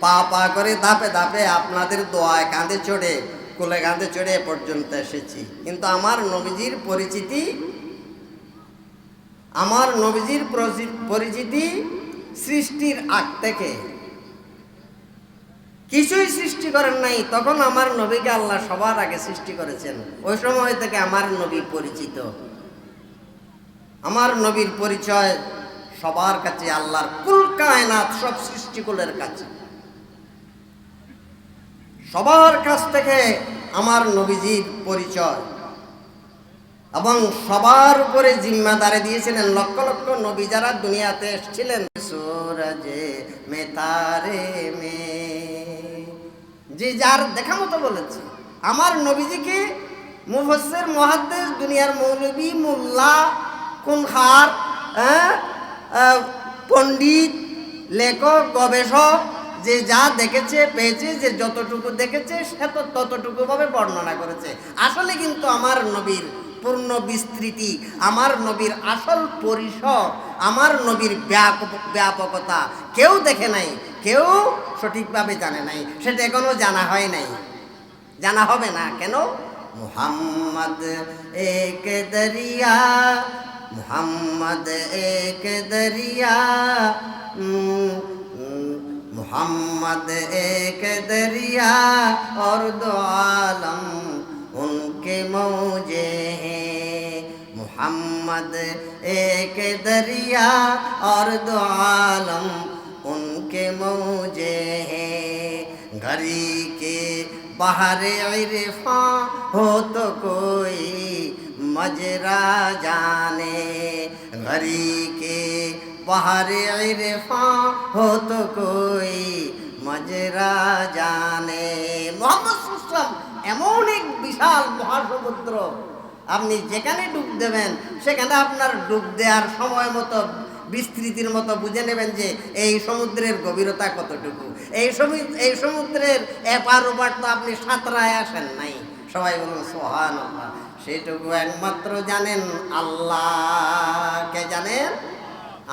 পা পা করে ধাপে ধাপে আপনাদের দোয়ায় কাঁধে চড়ে, কোলে কাঁধে চড়ে এ পর্যন্ত এসেছি। কিন্তু আমার নবীজির পরিচিতি, আমার নবীজির পরিচিতি সৃষ্টির আগ থেকে। কিছুই সৃষ্টি করেন নাই, তখন আমার নবীকে আল্লাহ সবার আগে সৃষ্টি করেছেন। ওই সময় থেকে আমার নবী পরিচিত। আমার নবীর পরিচয় সবার কাছে, আল্লাহর কুল কায়নাত সব সৃষ্টিকুলের কাছে, সবার কাছ থেকে আমার নবীজির পরিচয়। এবং সবার উপরে জিম্মাদারি দিয়েছিলেন লক্ষ লক্ষ নবী যারা দুনিয়াতে এসেছিলেন। সূরজে মে তারে মে, যে যার দেখা মতো বলেছে। আমার নবীজিকে মুফাসসির, মুহাদ্দিস, দুনিয়ার মৌলবী, মোল্লা, খুনখার, পণ্ডিত, লেখক, গবেষক, যে যা দেখেছে পেয়েছে, যে যতটুকু দেখেছে সে তো ততটুকু ভাবে বর্ণনা করেছে। আসলে কিন্তু আমার নবীর পূর্ণ বিস্তৃতি, আমার নবীর আসল পরিসর, আমার নবীর ব্যাপকতা কেউ দেখে নাই, কেউ সঠিকভাবে জানে নাই, সেটা এখনো জানা হয় নাই, জানা হবে না। কেন? মুহাম্মদ এক দরিয়া, মুহাম্মদ এক দরিয়া, मुहम्मद एक दरिया और दो आलम उनके मौजे हैं। मुहम्मद एक दरिया और दो आलम उनके मौजे हैं। घड़ी के बाहर इरफा हो तो कोई मजरा जाने, घड़ी के बाहर इरफा हो तो कोई मजरा जाने। মুহাম্মদ সাল্লাল্লাহু আলাইহি ওয়াসাল্লাম এমন এক বিশাল মহাসমুদ্র, আপনি যেখানে ডুব দেবেন সেখানে আপনার ডুব দেওয়ার সময় মতো, বিস্তৃতির মতো বুঝে নেবেন যে এই সমুদ্রের গভীরতা কতটুকু। এই সমুদ্রের এপার ওপার তো আপনি সাঁতরায় আসেন নাই। সবাই বলুন সুবহানাল্লাহ। সেটুকু একমাত্র জানেন আল্লাহ। কে জানেন?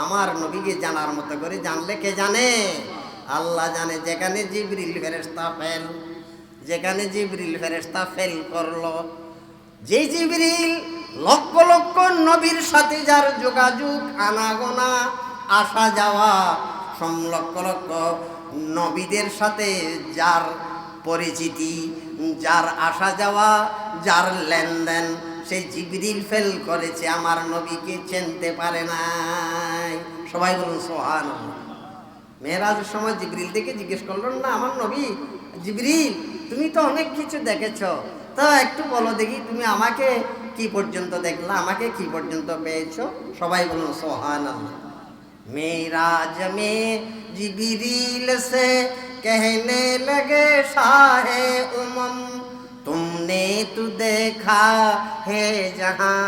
আমার নবীকে জানার মতো করে জানলে কে জানে? আল্লাহ জানে। যেখানে জিবরিল ফেরেশতা ফেল করলো, যে জিবরিল লক্ষ লক্ষ নবীর সাথে যার যোগাযোগ, আনাগোনা, আসা যাওয়া, লক্ষ লক্ষ নবীদের সাথে যার পরিচিতি, যার আসা যাওয়া, যার লেনদেন, সেই জিবরিল ফেল করেছে, আমার নবীকে চিনতে পারে নাই। সবাই বলুন সুবহানাল্লাহ। মেরাজের সময় জিবরিল থেকে জিজ্ঞেস করলেন না, আমার নবী জিবরিল তুমি তো অনেক কিছু দেখেছ, তা একটু বলো দেখি তুমি আমাকে কি পর্যন্ত দেখলা, আমাকে কি পর্যন্ত পেয়েছো? সবাই বলুন সুবহানাল্লাহ। मेराज में जिब्रील से कहने लगे शाहे उमम, तुमने तो देखा है जहाँ,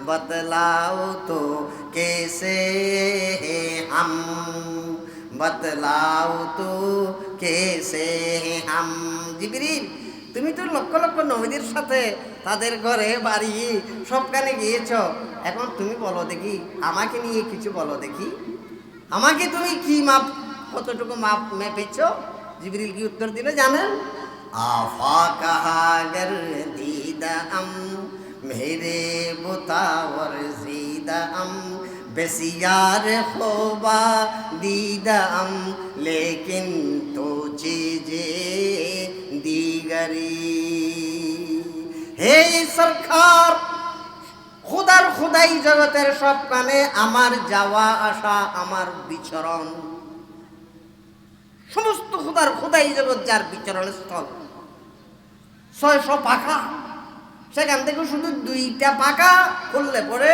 बतलाओ तो कैसे है हम, बतलाओ तो कैसे है हम। जिब्रील তুমি তো লক্ষ লক্ষ নবীদের সাথে তাদের ঘরে বাড়ি সবখানে গিয়েছ, এখন তুমি বলো দেখি আমাকে নিয়ে কিছু বলো দেখি, আমাকে তুমি কি মাপ, কতটুকু মাপ মেপেছ? জিবরিল কি উত্তর দিল জানেন? আফা কাহা গর দিদা আম মেরে বুতাওয়ার জিদা আম, বেসিয়ার খোবা দিদা আম, লেকিন তো চিজে দিগরি। হে সরকার, খুদার খুদাই জগতের সব কানে আমার যাওয়া আসা, আমার বিচরণ, সমস্ত খুদার খুদাই জগৎ যার বিচরণ স্থল 600 পাখা, সেখান থেকে শুধু 2টা পাখা খুললে পরে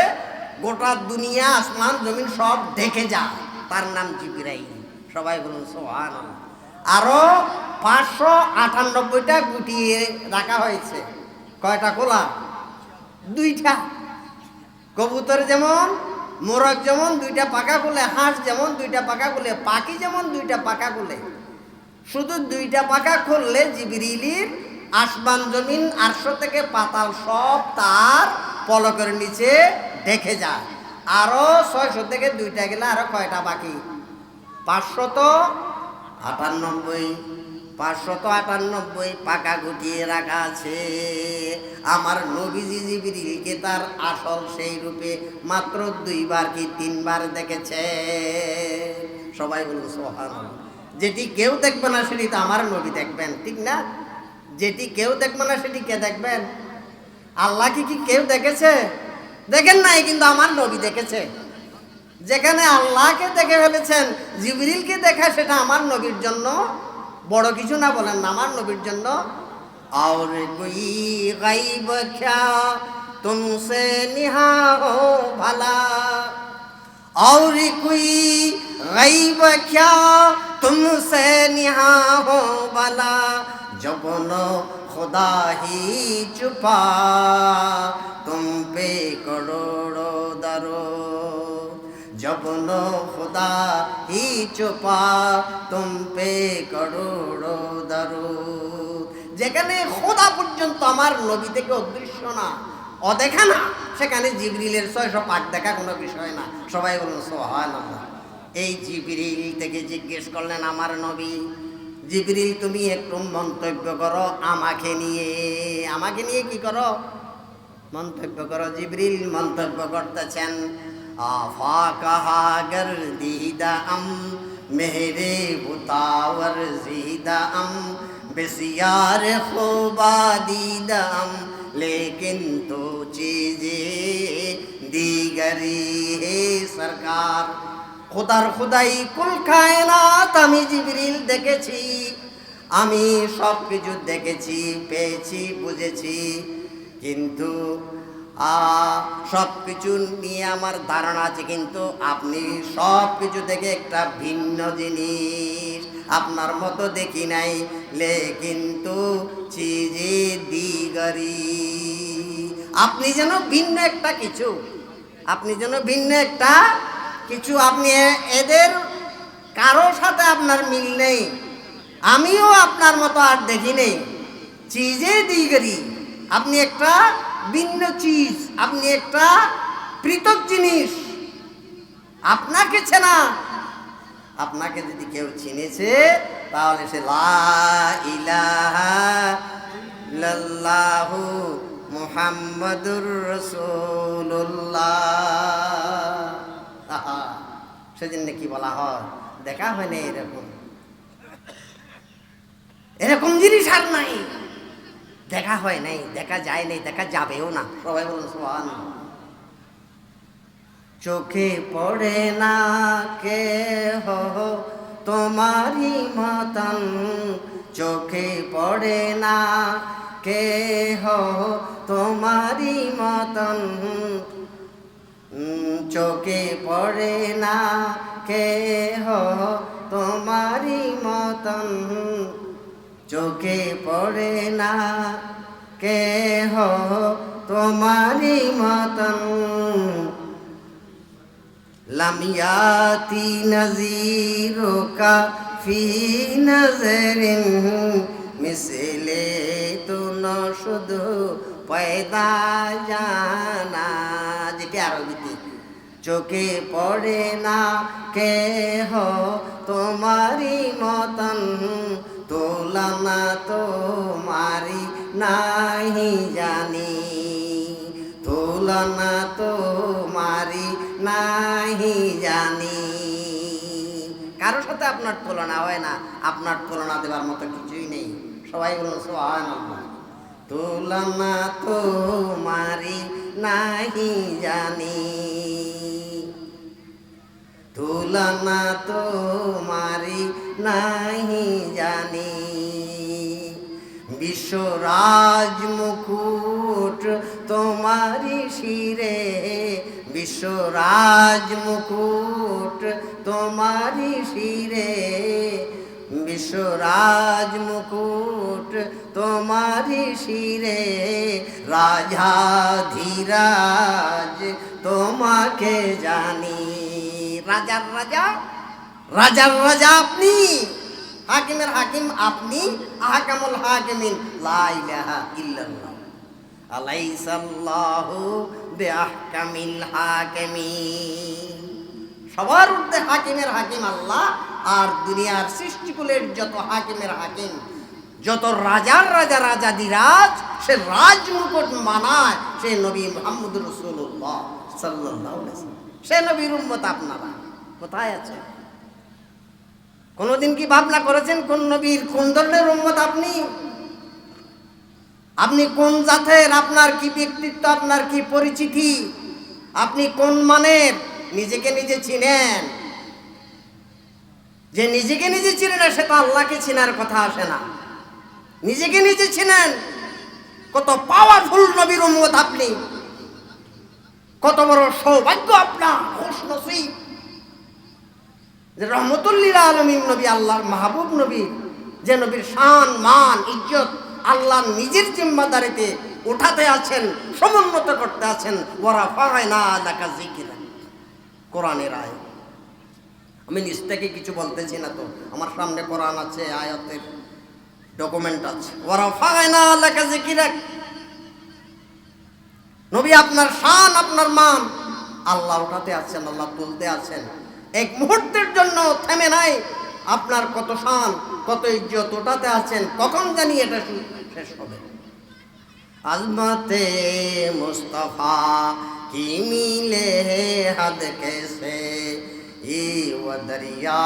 গোটা দুনিয়া আসমান জমিন সব দেখে যায়, তার নাম জিবরাইল। সবাই বলুন সুবহানাল্লাহ। আরো 598টা গুটিয়ে রাখা হয়েছে। কয়টা খোলা? 2টা। কবুতর যেমন, মোরগ যেমন 2টা পাখা খুলে, হাঁস যেমন 2টা পাখা খুলে, পাখি যেমন 2টা পাখা খুলে, শুধু 2টা পাখা খুললে জিবরিলের আসমান জমিন আরশ থেকে পাতাল সব তার পলকের নিচে দেখে যায়। আরো 600 থেকে 2টা গেলে আরো কয়টা বাকি? 598 পাকা গুটিয়ে রাখা আছে। আমার নবীজি জিবরিলকে তার আসল সেই রূপে মাত্র 2বার কি 3বার দেখেছে। সবাই বলুন সুবহানাল্লাহ। যেটি কেউ দেখবে না সেটি তো আমার নবী দেখবেন, ঠিক না? যেটি কেউ দেখবে না সেটি কে দেখবেন? আল্লাহ কি কেউ দেখেছে? দেখেন নাই, কিন্তু আমার নবী দেখেছে। যেখানে আল্লাহকে দেখে ফেলেছেন, জিবরিলকে দেখা সেটা আমার নবীর জন্য বড় কিছু না, বলেন না আমার নবীর জন্য। और कोई गैब क्या तुमसे निहा हो भला, और कोई गैब क्या तुमसे निहा हो भला, जबन खुदा ही छुपा तुम पे करोड़ों दरो, जबन खुदा ही छुपा तुम पे करोड़ों दरो। যেখানে খোদা পর্যন্ত আমার নবী থেকে অদৃশ্য না, অদেখা না, সেখানে জিবরিলের 600 পাক দেখা কোনো বিষয় না। সবাই বলুন সুবহানাল্লাহ। এই জিবরিল থেকে জিজ্ঞেস করলেন আমার নবী, জিবরিল তুমি একটু মন্তব্য করো আমাকে নিয়ে। আমাকে নিয়ে কি করো? মন্তব্য করো। জিবরিল মন্তব্য করতেছেন, আফা কাহা গর্দিদা আম মেরে বুতাওয়ার জিদা আম, बेसियार खूबा दीदम लेकिन तो चीजें दीगरी है सरकार। खुदार खुदाई कुल कायनात আমি জিবরিল দেখেছি, আমি সব কিছু দেখেছি, পেয়েছি, বুঝেছি, কিন্তু সব কিছু নিয়ে আমার ধারণা আছে, কিন্তু আপনি সব কিছু থেকে একটা ভিন্ন জিনিস আপনার মতো দেখি নাই। লেকিন তো চিজে দিগরি, আপনি যেন ভিন্ন একটা কিছু, আপনি যেন ভিন্ন একটা কিছু, আপনি এদের কারোর সাথে আপনার মিল নেই, আমিও আপনার মতো আর দেখি নেই। চিজে দিগরি, আপনি একটা ভিন্ন চিজ, আপনি একটা পৃথক জিনিস। আপনাকে চেনা, আপনাকে যদি কেউ চিনেছে তাহলে সে লা ইলাহা ইল্লাল্লাহু মুহাম্মাদুর রাসূলুল্লাহ। সেজন্য কি বলা হয়, দেখা হয় না, এরকম, এরকম জিনিস আর নাই। দেখা হয় নাই, দেখা যায় নাই, দেখা যাবেও না। সবাই বলুন সুবহানাল্লাহ। চোখে পড়ে না কে হো তোমারি মতন, চোখে পড়ে না কে হো তোমারি মতন, চোখে পড়ে না কে হো তোমারি মতন, চোখে পড়ে না কে হো তোমারি মতন। लम याती नज़ीरों का फी नज़रिन मिसले तो न शुद पैदा जाना। যেটি আরবিতে, চোখে পড়ে না কে হো তোমারি মতন, তুলনা তোমারি নাহি জানি, তুলনা তোমারি নাহি জানি। কারোর সাথে আপনার তুলনা হয় না, আপনার তুলনা দেবার মতো কিছুই নেই। সবাই বলুন সুবহানাল্লাহ। তুলনা তোমারি নাহি জানি, তুলনা তোমারি নাহি জানি। বিশ্বরাজ মুকুট তোমারি শিরে, বিশ্বরাজ মুকুট তোমারি শিরে, বিশ্বরাজ মুকুট তোমারি শিরে, রাজাধিরাজ তোমাকে জানি। রাজার রাজা, রাজার রাজা আপনি, হাকিমের হাকিম আপনি, আহকামুল হাকিমিন লা ইলাহা ইল্লাল্লাহ, আলাইসাল্লাহু বিআহকামিল হাকিমিন। সবার ঊর্ধ্বে হাকিমের হাকিম আল্লাহ, আর দুনিয়ার সৃষ্টিকুলের যত হাকিমের হাকিম, যত রাজার রাজা রাজাদিরাজ, সে রাজমুকুট মানায় সে নবী মুহাম্মদুর রাসূলুল্লাহ সাল্লাল্লাহু আলাইহি ওয়াসাল্লাম। সে নবীর উম্মত আপনারা কোথায় আছে? কোনদিন কি ভাবনা করেছেন কোন নবীর কোন ধরনের উম্মত আপনি? আপনি কোন জাতের? আপনার কি ব্যক্তিত্ব? আপনার কি পরিচিতি? আপনি কোন মানের? নিজেকে নিজে চিনেন? যে নিজেকে নিজে চিনে না, সে তো আল্লাহকে চিনার কথা আসে না। নিজেকে নিজে চিনেন, কত পাওয়ারফুল নবীর উম্মত আপনি, কত বড় সৌভাগ্য আপনার, খুশ নসিব যে রহমতুল লিল আলামিন নবী, আল্লাহর মাহবুব নবী, যে নবীর শান মান ইজ্জত আল্লাহ নিজের জিম্মাদারিতে উঠাতে আছেন, সমুন্নত করতে আছেন। ওয়ারাফা'না লাকা যিকরা, কোরআনের আয়াত। আমি নিজ থেকে কিছু বলতেছি না, তো আমার সামনে কোরআন আছে, আয়াতের ডকুমেন্ট আছে। ওয়ারাফা'না লাকা যিকরা, নবী আপনার শান আপনার মান আল্লাহ উঠাতে আছেন, আল্লাহ তুলতে আছেন। এক মুহূর্তের জন্য থেমে নাই। আপনার কত শান কত ইজ্জত উঠাতে আছেন, কখন জানি এটা শেষ হবে। আজমতে মুস্তাফা কি মিলে হদ कैसे, ये वो दरिया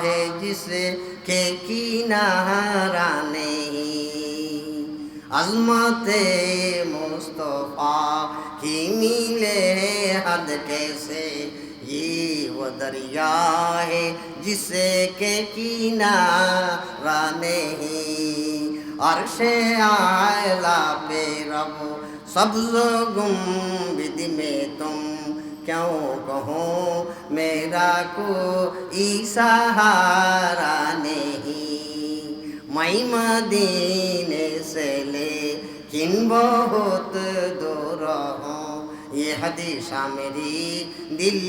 है जिसे के किनारा नहीं। अजमते मुस्तफा की मिले हद कैसे, ये वो दरिया है जिसे के किनारा नहीं। अर्शे आला पे रब सब्ज़ गुंबद में तुम क्यों कहो मेरा कोई सहारा नहीं। मैं मदीने से लेकिन बहुत दूर हूँ, ये हदीसा मेरी दिल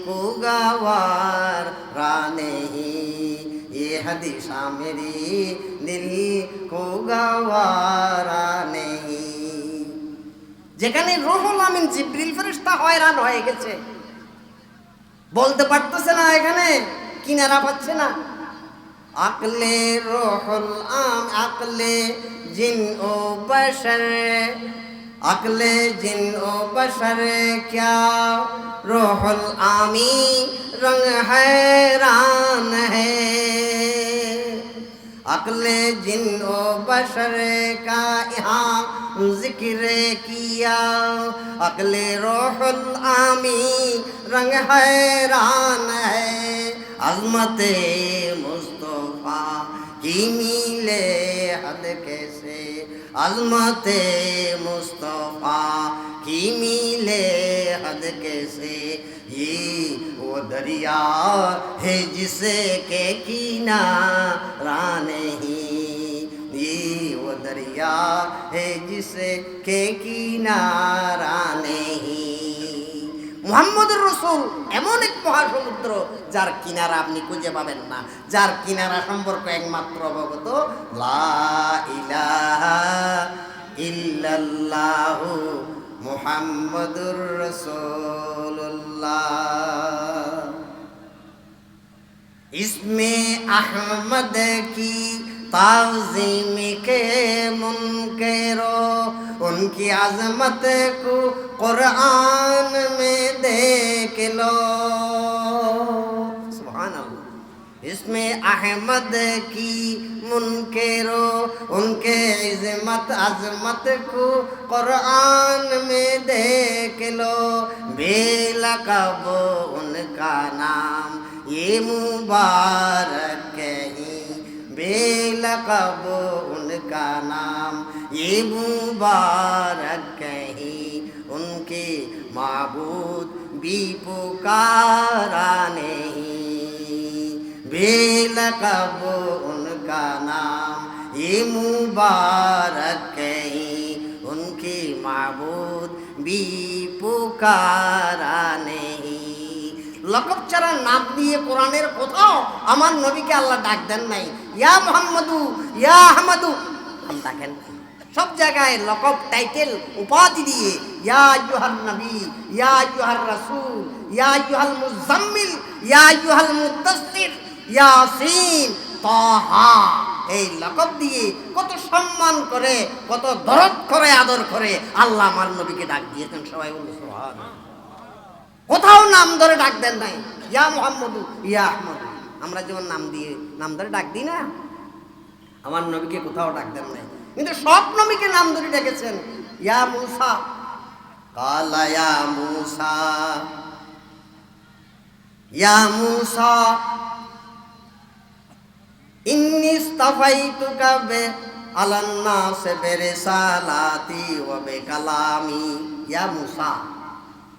को गवारा नहीं। ये हदीसा मेरी दिल को गवारा नहीं। যেখানে রুহুল আমিন জিবরিল ফেরেশতা হয়রান হয়ে গেছে, বলতে পারতেছে না, এখানে কিনারা পাচ্ছে না। আকলে রুহুল আম, আকলে জিন ও বশর, আকলে জিন ও বশর क्या রুহুল आमी रंग हैरान है। अक्ले जिन ओ बशर का यहाँ जिक्र किया, अक्ले रोहुल आमी रंग हैरान है, अज़मते मुस्तफ़ा की मिले हद कैसे, अज़मते मुस्तफ़ा की मिले हद कैसे, ये वो दरिया है जिसे के किनारा नहीं, ये वो दरिया है जिसे के किनारा नहीं। মুহাম্মদুর রাসূল এমন এক মহাসমুদ্র যার কিনারা আপনি খুঁজে পাবেন না, যার কিনারা সম্পর্কে একমাত্র অবগত লা ইলাহা ইল্লাল্লাহু মুহাম্মদুর রাসূলুল্লাহ। इसमें अहमद की ताज़ीम के मुनकरो, उनकी अज़मत को कुरान में देख लो। सुभान अल्लाह। इसमें अहमद की मुनकरो, उनके अज़मत को कुरान में देख लो। बेलक़ब उनका नाम ये मुबारक कहीं, बेलक़ब उनका नाम ये मुबारक कहीं, उनके माबूद भी पुकारा नहीं, बेलक़ब उनका नाम ये मुबारक कहीं, उनके माबूद भी पुकारा नहीं। লকব ছাড়া নাম দিয়ে কোরআনের কোথাও আমার নবীকে আল্লাহ ডাক দেন নাই, ইয়া মুহাম্মাদু ইয়া আহমদু নাম ডাকেন। সব জায়গায় লকব টাইটেল উপাধি দিয়ে ইয়া আইয়ুহান নবী, ইয়া আইয়ুহার রাসূল, ইয়া আইয়ুহাল মুজাম্মিল, ইয়া আইয়ুহাল মুদ্দাসসির, ইয়াসিন, তাহা, এই লকব দিয়ে কত সম্মান করে, কত দরদ করে, আদর করে আল্লাহ আমার নবীকে ডাক দিয়েছেন। সবাই বলুন সুবহানাল্লাহ। কোথাও নাম ধরে ডাক দেন নাই, ইয়া মুহাম্মদু ইয়া আহমদ। আমরা যেমন নাম দিয়ে নাম ধরে ডাক দিই না, আমার নবীকে কোথাও ডাক দেন নাই, কিন্তু সব নবীকে নাম ধরে ডেকেছেন। ইয়া মূসা, কালা ইয়া মূসা, ইয়া মূসা ইন্নী ইসতাফাইতুকা আলান নাস বিরিসালাতি ওয়া বিকালামি। ইয়া মূসা,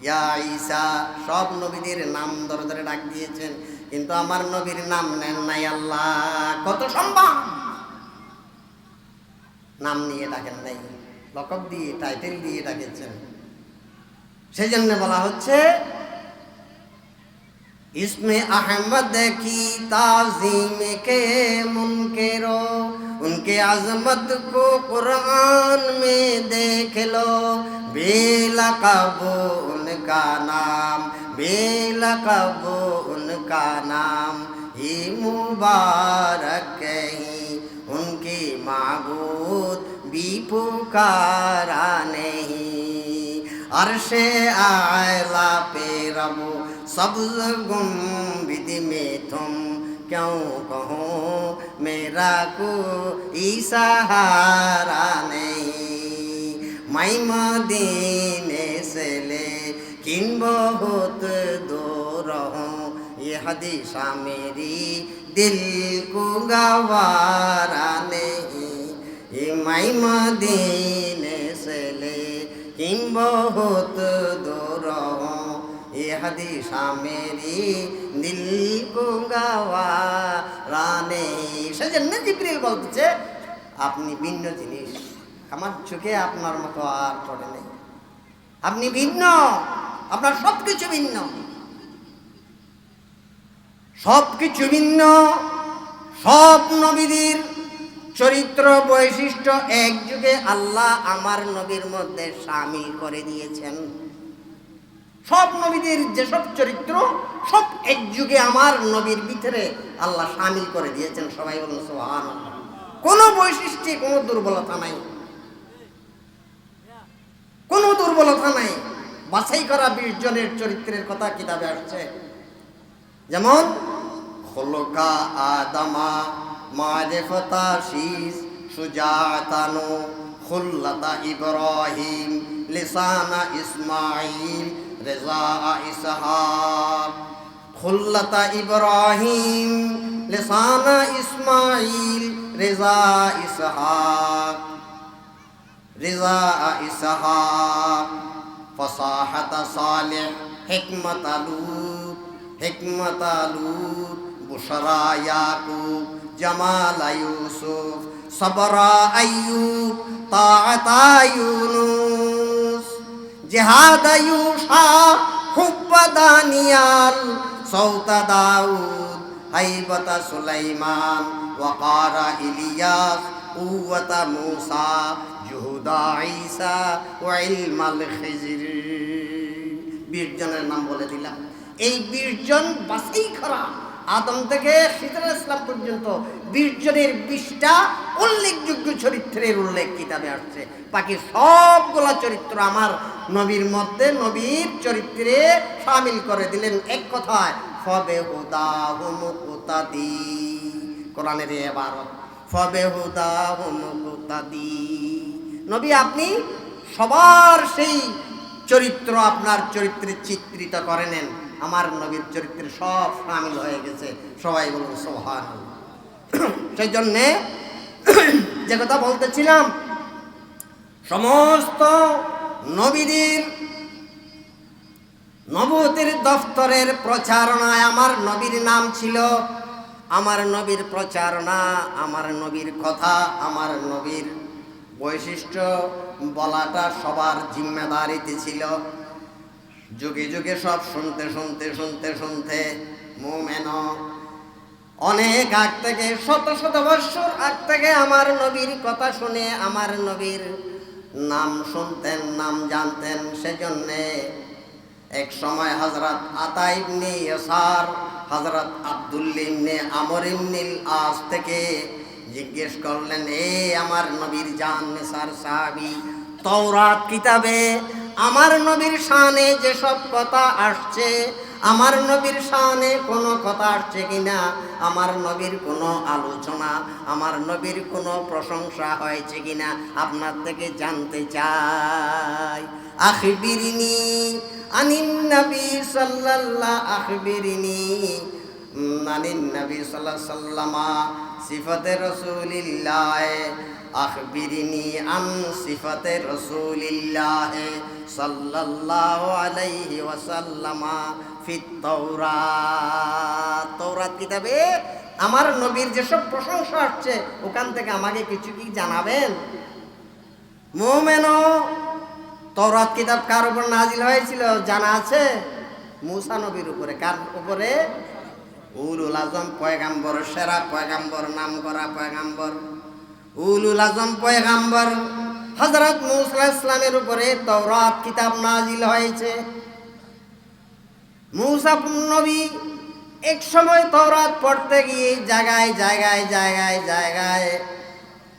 ইয়া ঈসা, সব নবীদের নাম ধরে ধরে ডাক দিয়েছেন, কিন্তু আমার নবীর নাম নেন নাই আল্লাহ। কত সম্মান! নাম নিয়ে ডাকেন নাই, লকব দিয়ে টাইটেল দিয়ে ডাকেছেন। সেজন্য বলা হচ্ছে इसमें अहमद की ताज़ीम के मुनकरो, उनके अज़मत को कुरान में देख लो। बेलक़ब उनका नाम, बेलक़ब उनका नाम ये मुबारक कहीं, उनके माबूद भी पुकारा नहीं। अर्शे आला पे रबो सब्ज़ गुंबद में तुम क्यों कहो मेरा कोई सहारा नहीं। मैं मदीने से लेकिन बहुत दूर हूँ, ये हदीसा मेरी दिल को गवारा नहीं। ये मैं मदीने से लेकिन बहुत दूर हूँ, ये हदीसा मेरी दिल को गवारा नहीं। সেজন্য জিবরিল বলতেছে আপনি ভিন্ন জিনিস, আমার চোখে আপনার মতো আর পড়ে নেই, আপনি ভিন্ন, আপনার সবকিছু ভিন্ন, সবকিছু ভিন্ন। সব নবীদের চরিত্র বৈশিষ্ট্য এক যুগে আল্লাহ আমার নবীর মধ্যে শামিল করে দিয়েছেন। সব নবীদের যেসব চরিত্র সব এক যুগে আমার নবীর ভিতরে আল্লাহ শামিল করে দিয়েছেন। সবাই বলুন সুবহানাল্লাহ। কোনো বৈশিষ্ট্যে কোনো দুর্বলতা নাই, কোনো দুর্বলতা নাই। বাছাই করা 20 জনের চরিত্রের কথা কিতাবে আসছে, যেমন খোলকা আদমা মারিফতা শীস সুজাতানু খুল্লাতা ইব্রাহিম লিসানা ইসমাইল রেজা ইসহাক খুল্লাতা ইব্রাহিম লিসানা ইসমাইল রেজা ইসহাক রেজা ইসহাক ফসাহাতা সালেহ হিকমতা লুত বুশরা ইয়াকুব জামালা ইউসুফ সবরা আইয়ুব তাআতা ইউনুস জিহাদা ইউশা হুব্বা দানিয়াল সৌতা দাউদ হাইবাতা সুলাইমান ওয়াকারা ইলিয়াস কুওয়াতা মূসা জুহুদা ঈসা ওয়া ইলমাল খিজর। 20 জনের নাম বলে দিলাম। এই 20 জন বাছাই করা আদম থেকে খিজর ইসলাম পর্যন্ত 20 জনের 20টা উল্লেখযোগ্য চরিত্রের উল্লেখ কিতাবে আসছে। বাকি সবগুলা চরিত্র আমার নবীর মধ্যে নবীর চরিত্রে শামিল করে দিলেন। এক কথায় ফবেহুদাহুম মুক্তাদি, কোরআনের ইবারত ফবেহুদাহুম মুক্তাদি। নবী আপনি সবার সেই চরিত্র আপনার চরিত্রে চিত্রিত করে নেন। আমার নবীর চরিত্রে সব শামিল হয়ে গেছে। সবাই বলুন সুবহানাল্লাহ। সেই জন্যে যে কথা বলতেছিলাম, সমস্ত নবীদের নবুয়তের দফতরের প্রচারণায় আমার নবীর নাম ছিল। আমার নবীর প্রচারণা, আমার নবীর কথা, আমার নবীর বৈশিষ্ট্য বলাটা সবার জিম্মেদারিতে ছিল। যুগে যুগে সব শুনতে শুনতে শুনতে শুনতে মুমিন অনেক আগ থেকে শত শত বছর আগ থেকে আমার নবীর কথা শুনে আমার নবীর নাম শুনতেন, নাম জানতেন। সেজন্যে এক সময় হযরত আতা ইবনে ইয়াসার, হযরত আব্দুল্লাহ ইবনে আমর ইবনে আস থেকে জিজ্ঞেস করলেন, এ আমার নবীর জান নেসার সাহাবী, তাওরাত কিতাবে আমার নবীর শানে যেসব কথা আসছে, আমার নবীর শানে কোনো কথা আসছে কিনা, আমার নবীর কোনো আলোচনা, আমার নবীর কোনো প্রশংসা হয়েছে কিনা আপনার থেকে জানতে চাই। আখবিরিনি আনিন নবী সাল্লাল্লাহু আখবিরিনি আনিন নবী সাল্লাল্লাহু আলাইহি ওয়াসাল্লাম সিফাতে রাসূলিল্লাহ আখবিরিনি আন সিফাতে রাসূলিল্লাহ সাল্লাল্লাহু আলাইহি ওয়াসাল্লাম ফিত তাওরাত। তাওরাত কিতাবে আমার নবীর যেসব প্রশংসা আসছে ওখান থেকে আমাকে কিছু কি জানাবেন? মুমিনও তাওরাত কিতাব কার উপর নাজিল হয়েছিল জানা আছে? মূসা নবীর উপরে। কার উপরে? উলুল আজম পয়গাম্বর, সেরা পয়গাম্বর, নাম করা পয়গাম্বর, উলুল আজম পয়গাম্বর হযরত মূসা আলাইহিস সালামের উপরে তাওরাত কিতাব নাজিল হয়েছে। মূসা নবী এক সময় তাওরাত পড়তে গিয়ে জায়গায় জায়গায় জায়গায় জায়গায়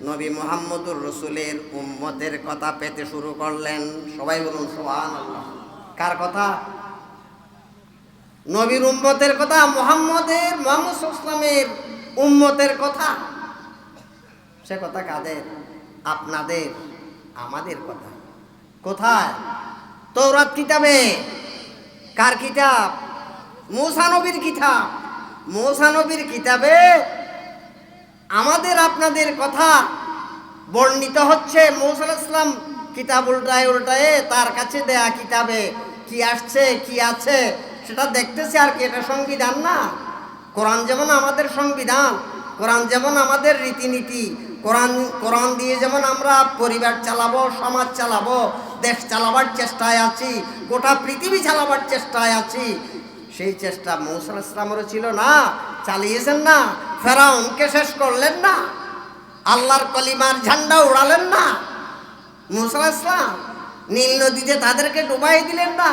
নবী মুহাম্মদুর রাসূলের উম্মতের কথা পেতে শুরু করলেন। সবাই বলুন সুবহানাল্লাহ। কার কথা? নবীর উম্মতের কথা, মুহাম্মদ সাল্লাল্লাহু আলাইহি ওয়াসাল্লামের উম্মতের কথা। সে কথা কাদের? আপনাদের, আমাদের কথা। কোথায়? তাওরাত কিতাবে। কার কিতাব? মূসা নবীর কিতাব। মূসা নবীর কিতাবে আমাদের আপনাদের কথা বর্ণিত হচ্ছে। মূসা আলাইহিস সালাম কিতাব উল্টায় উল্টায় তার কাছে দেয়া কিতাবে কি আসছে, কি আছে সেটা দেখতেছি। আর কি এটা সংবিধান না? কোরআন যেমন আমাদের সংবিধান, কোরআন যেমন আমাদের রীতিনীতি, কোরআন দিয়ে যেমন আমরা পরিবার চালাবো, সমাজ চালাবো, দেশ চালাবার চেষ্টায় আছি, গোটা পৃথিবী চালাবার চেষ্টায় আছি, সেই চেষ্টা মূসা আলাইহিস সালামেরও ছিল না? চালিয়েছেন না? ফেরাউনকে শেষ করলেন না? আল্লাহর কলিমার ঝান্ডা উড়ালেন না মূসা আলাইহিস সালাম? নীল নদীতে তাদেরকে ডুবাই দিলেন না?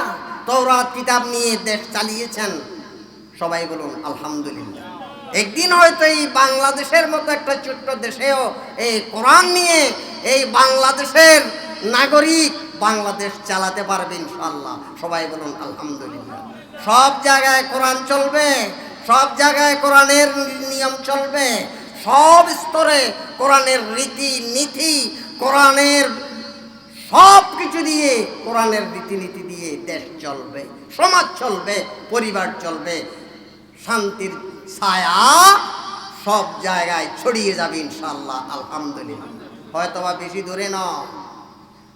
তাওরাত কিতাব নিয়ে দেশ চালিয়েছেন। সবাই বলুন আলহামদুলিল্লাহ। একদিন হয়তো এই বাংলাদেশের মতো একটা ছোট্ট দেশেও এই কোরআন নিয়ে এই বাংলাদেশের নাগরিক বাংলাদেশ চালাতে পারবে ইনশাআল্লাহ। সবাই বলুন আলহামদুলিল্লাহ। সব জায়গায় কোরআন চলবে, সব জায়গায় কোরআনের নিয়ম চলবে, সব স্তরে কোরআনের রীতি নীতি, কোরআনের সব কিছু দিয়ে, কোরআনের রীতিনীতি দিয়ে দেশ চলবে, সমাজ চলবে, পরিবার চলবে, শান্তির ছায়া সব জায়গায় ছড়িয়ে যাবে ইনশাআল্লাহ। আলহামদুলিল্লাহ। হয়তোবা বেশি দূরে নয়,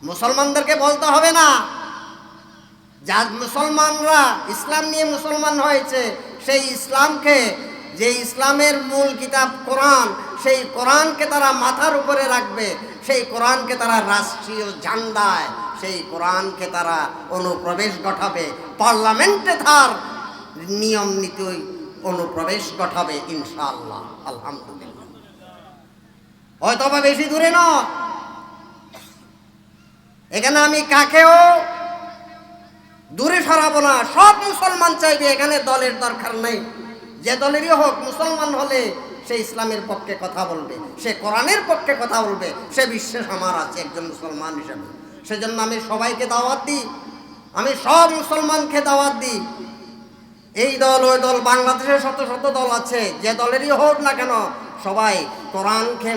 মুসলমানদেরকে বলতে হবে না, যা মুসলমানরা ইসলাম নিয়ে মুসলমান হয়েছে, সেই ইসলামকে, যে ইসলামের মূল কিতাব কোরআন, সেই কোরআনকে তারা মাথার উপরে রাখবে, সেই কোরআনকে তারা রাষ্ট্রীয় ঝান্ডায়, সেই কোরআনকে তারা অনুপ্রবেশ ঘটাবে, পার্লামেন্টে তার নিয়ম নীতি অনুপ্রবেশ ঘটাবে ইনশাআল্লাহ। আলহামদুলিল্লাহ। হয়তোবা বেশি দূরে নয়। এখানে আমি কাকেও দূরে সরাবো না, সব মুসলমান চাইবে, এখানে দলের দরকার নেই, যে দলেরই হোক, মুসলমান হলে সে ইসলামের পক্ষে কথা বলবে, সে কোরআনের পক্ষে কথা বলবে, সে বিশ্বাস আমার আছে একজন মুসলমান হিসেবে। সেজন্য আমি সবাইকে দাওয়াত দিই, আমি সব মুসলমানকে দাওয়াত দিই। এই দল ওই দল, বাংলাদেশে শত শত দল আছে, যে দলেরই হোক না কেন, সবাই কোরআনকে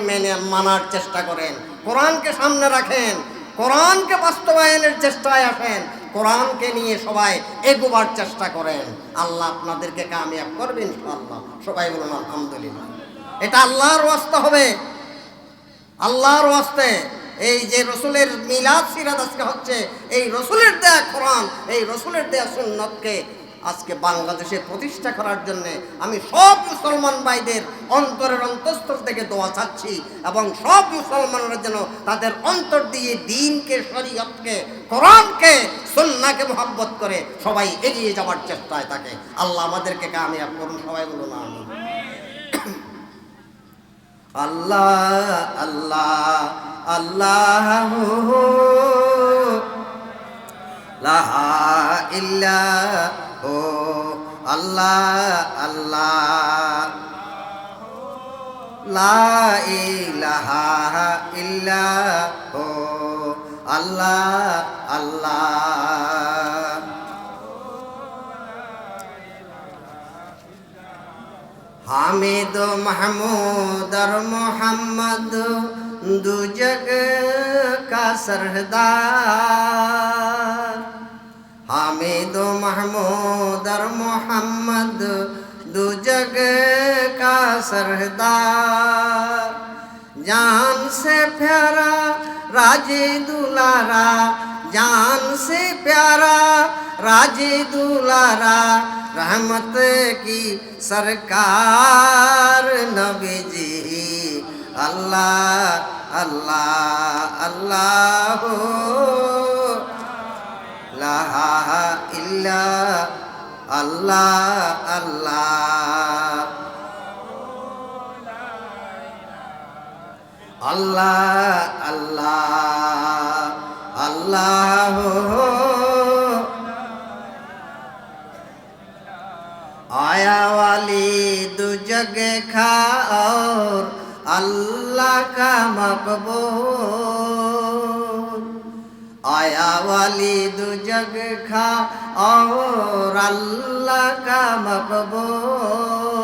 মানার চেষ্টা করেন, কোরআনকে সামনে রাখেন, কোরআনকে বাস্তবায়নের চেষ্টায় আসেন, কোরআনকে নিয়ে সবাই এগোবার চেষ্টা করেন। আল্লাহ আপনাদেরকে কামিয়াব করবেন ইনশাআল্লাহ। সবাই বলুন আলহামদুলিল্লাহ। এটা আল্লাহর ওয়াস্তে হবে, আল্লাহর ওয়াস্তে। এই যে রসুলের মিলাদ সিরাত আজকে হচ্ছে, এই রসুলের দেয়া কোরআন, এই রসুলের দেয়া সুন্নতকে আজকে বাংলাদেশে প্রতিষ্ঠা করার জন্য আমি সব মুসলমান ভাইদের অন্তরের অন্তঃস্থল থেকে দোয়া চাচ্ছি, এবং সব মুসলমানরা যেন তাদের অন্তর দিয়ে দ্বীনকে, শরীয়তকে, কোরআনকে, সুন্নাহকে মুহাব্বত করে সবাই এগিয়ে যাওয়ার চেষ্টায় থাকে। আল্লাহ আমাদেরকে কামিয়াব করুন। সবাই বলুন আমিন। আল্লাহ আল্লাহ আল্লাহ লা ইল্লাহু আল্লাহ আল্লাহ লা ইলাহা ইল্লাহু আল্লাহ আল্লাহ। हामिद महमूद और मोहम्मद दो जग का सरदार। हामिद महमूद और मोहम्मद दो जग का सरदार। जान से प्यारा राजे दुलारा, जान से प्यारा राजे दुलारा, रहमत की सरकार नबी जी। अल्लाह अल्लाह अल्लाह ला इल्ला अल्लाह अल्लाह अल्लाह अल्लाह अल्लाह। आया वाली दो जग खा और अल्लाह का मकबूल। आया वाली दो जग खा और अल्लाह का मकबूल।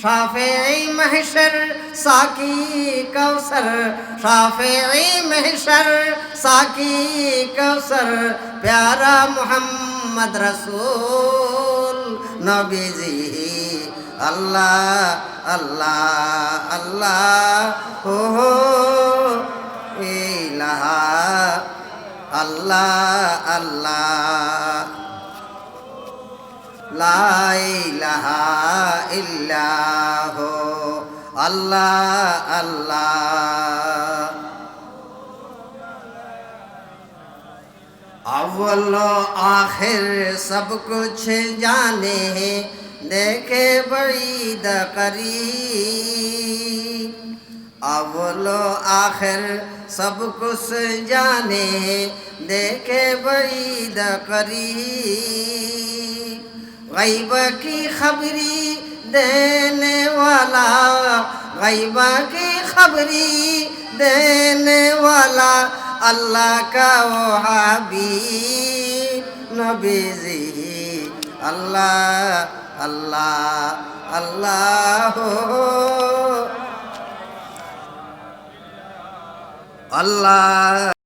शाफ़िई महशर साकी कौसर, शाफ़िई महशर साकी कौसर, प्यारा मोहम्मद रसूल नबी जी। अल्लाह अल्लाह अल्लाह हो इलाहा अल्लाह अल्लाह ला इलाहा इल्लाहु अल्लाह अल्लाह। अव्वल आखिर सब कुछ जाने, देखे बड़ी दकरीब। अव्वल आखिर सब कुछ जाने, देखे बड़ी दकरीब। गैब की खबरी देने वाला, गैब की खबरी देने वाला, अल्लाह का वो हबीब नबी जी। अल्लाह अल्लाह अल्लाह हो আল্লাহ।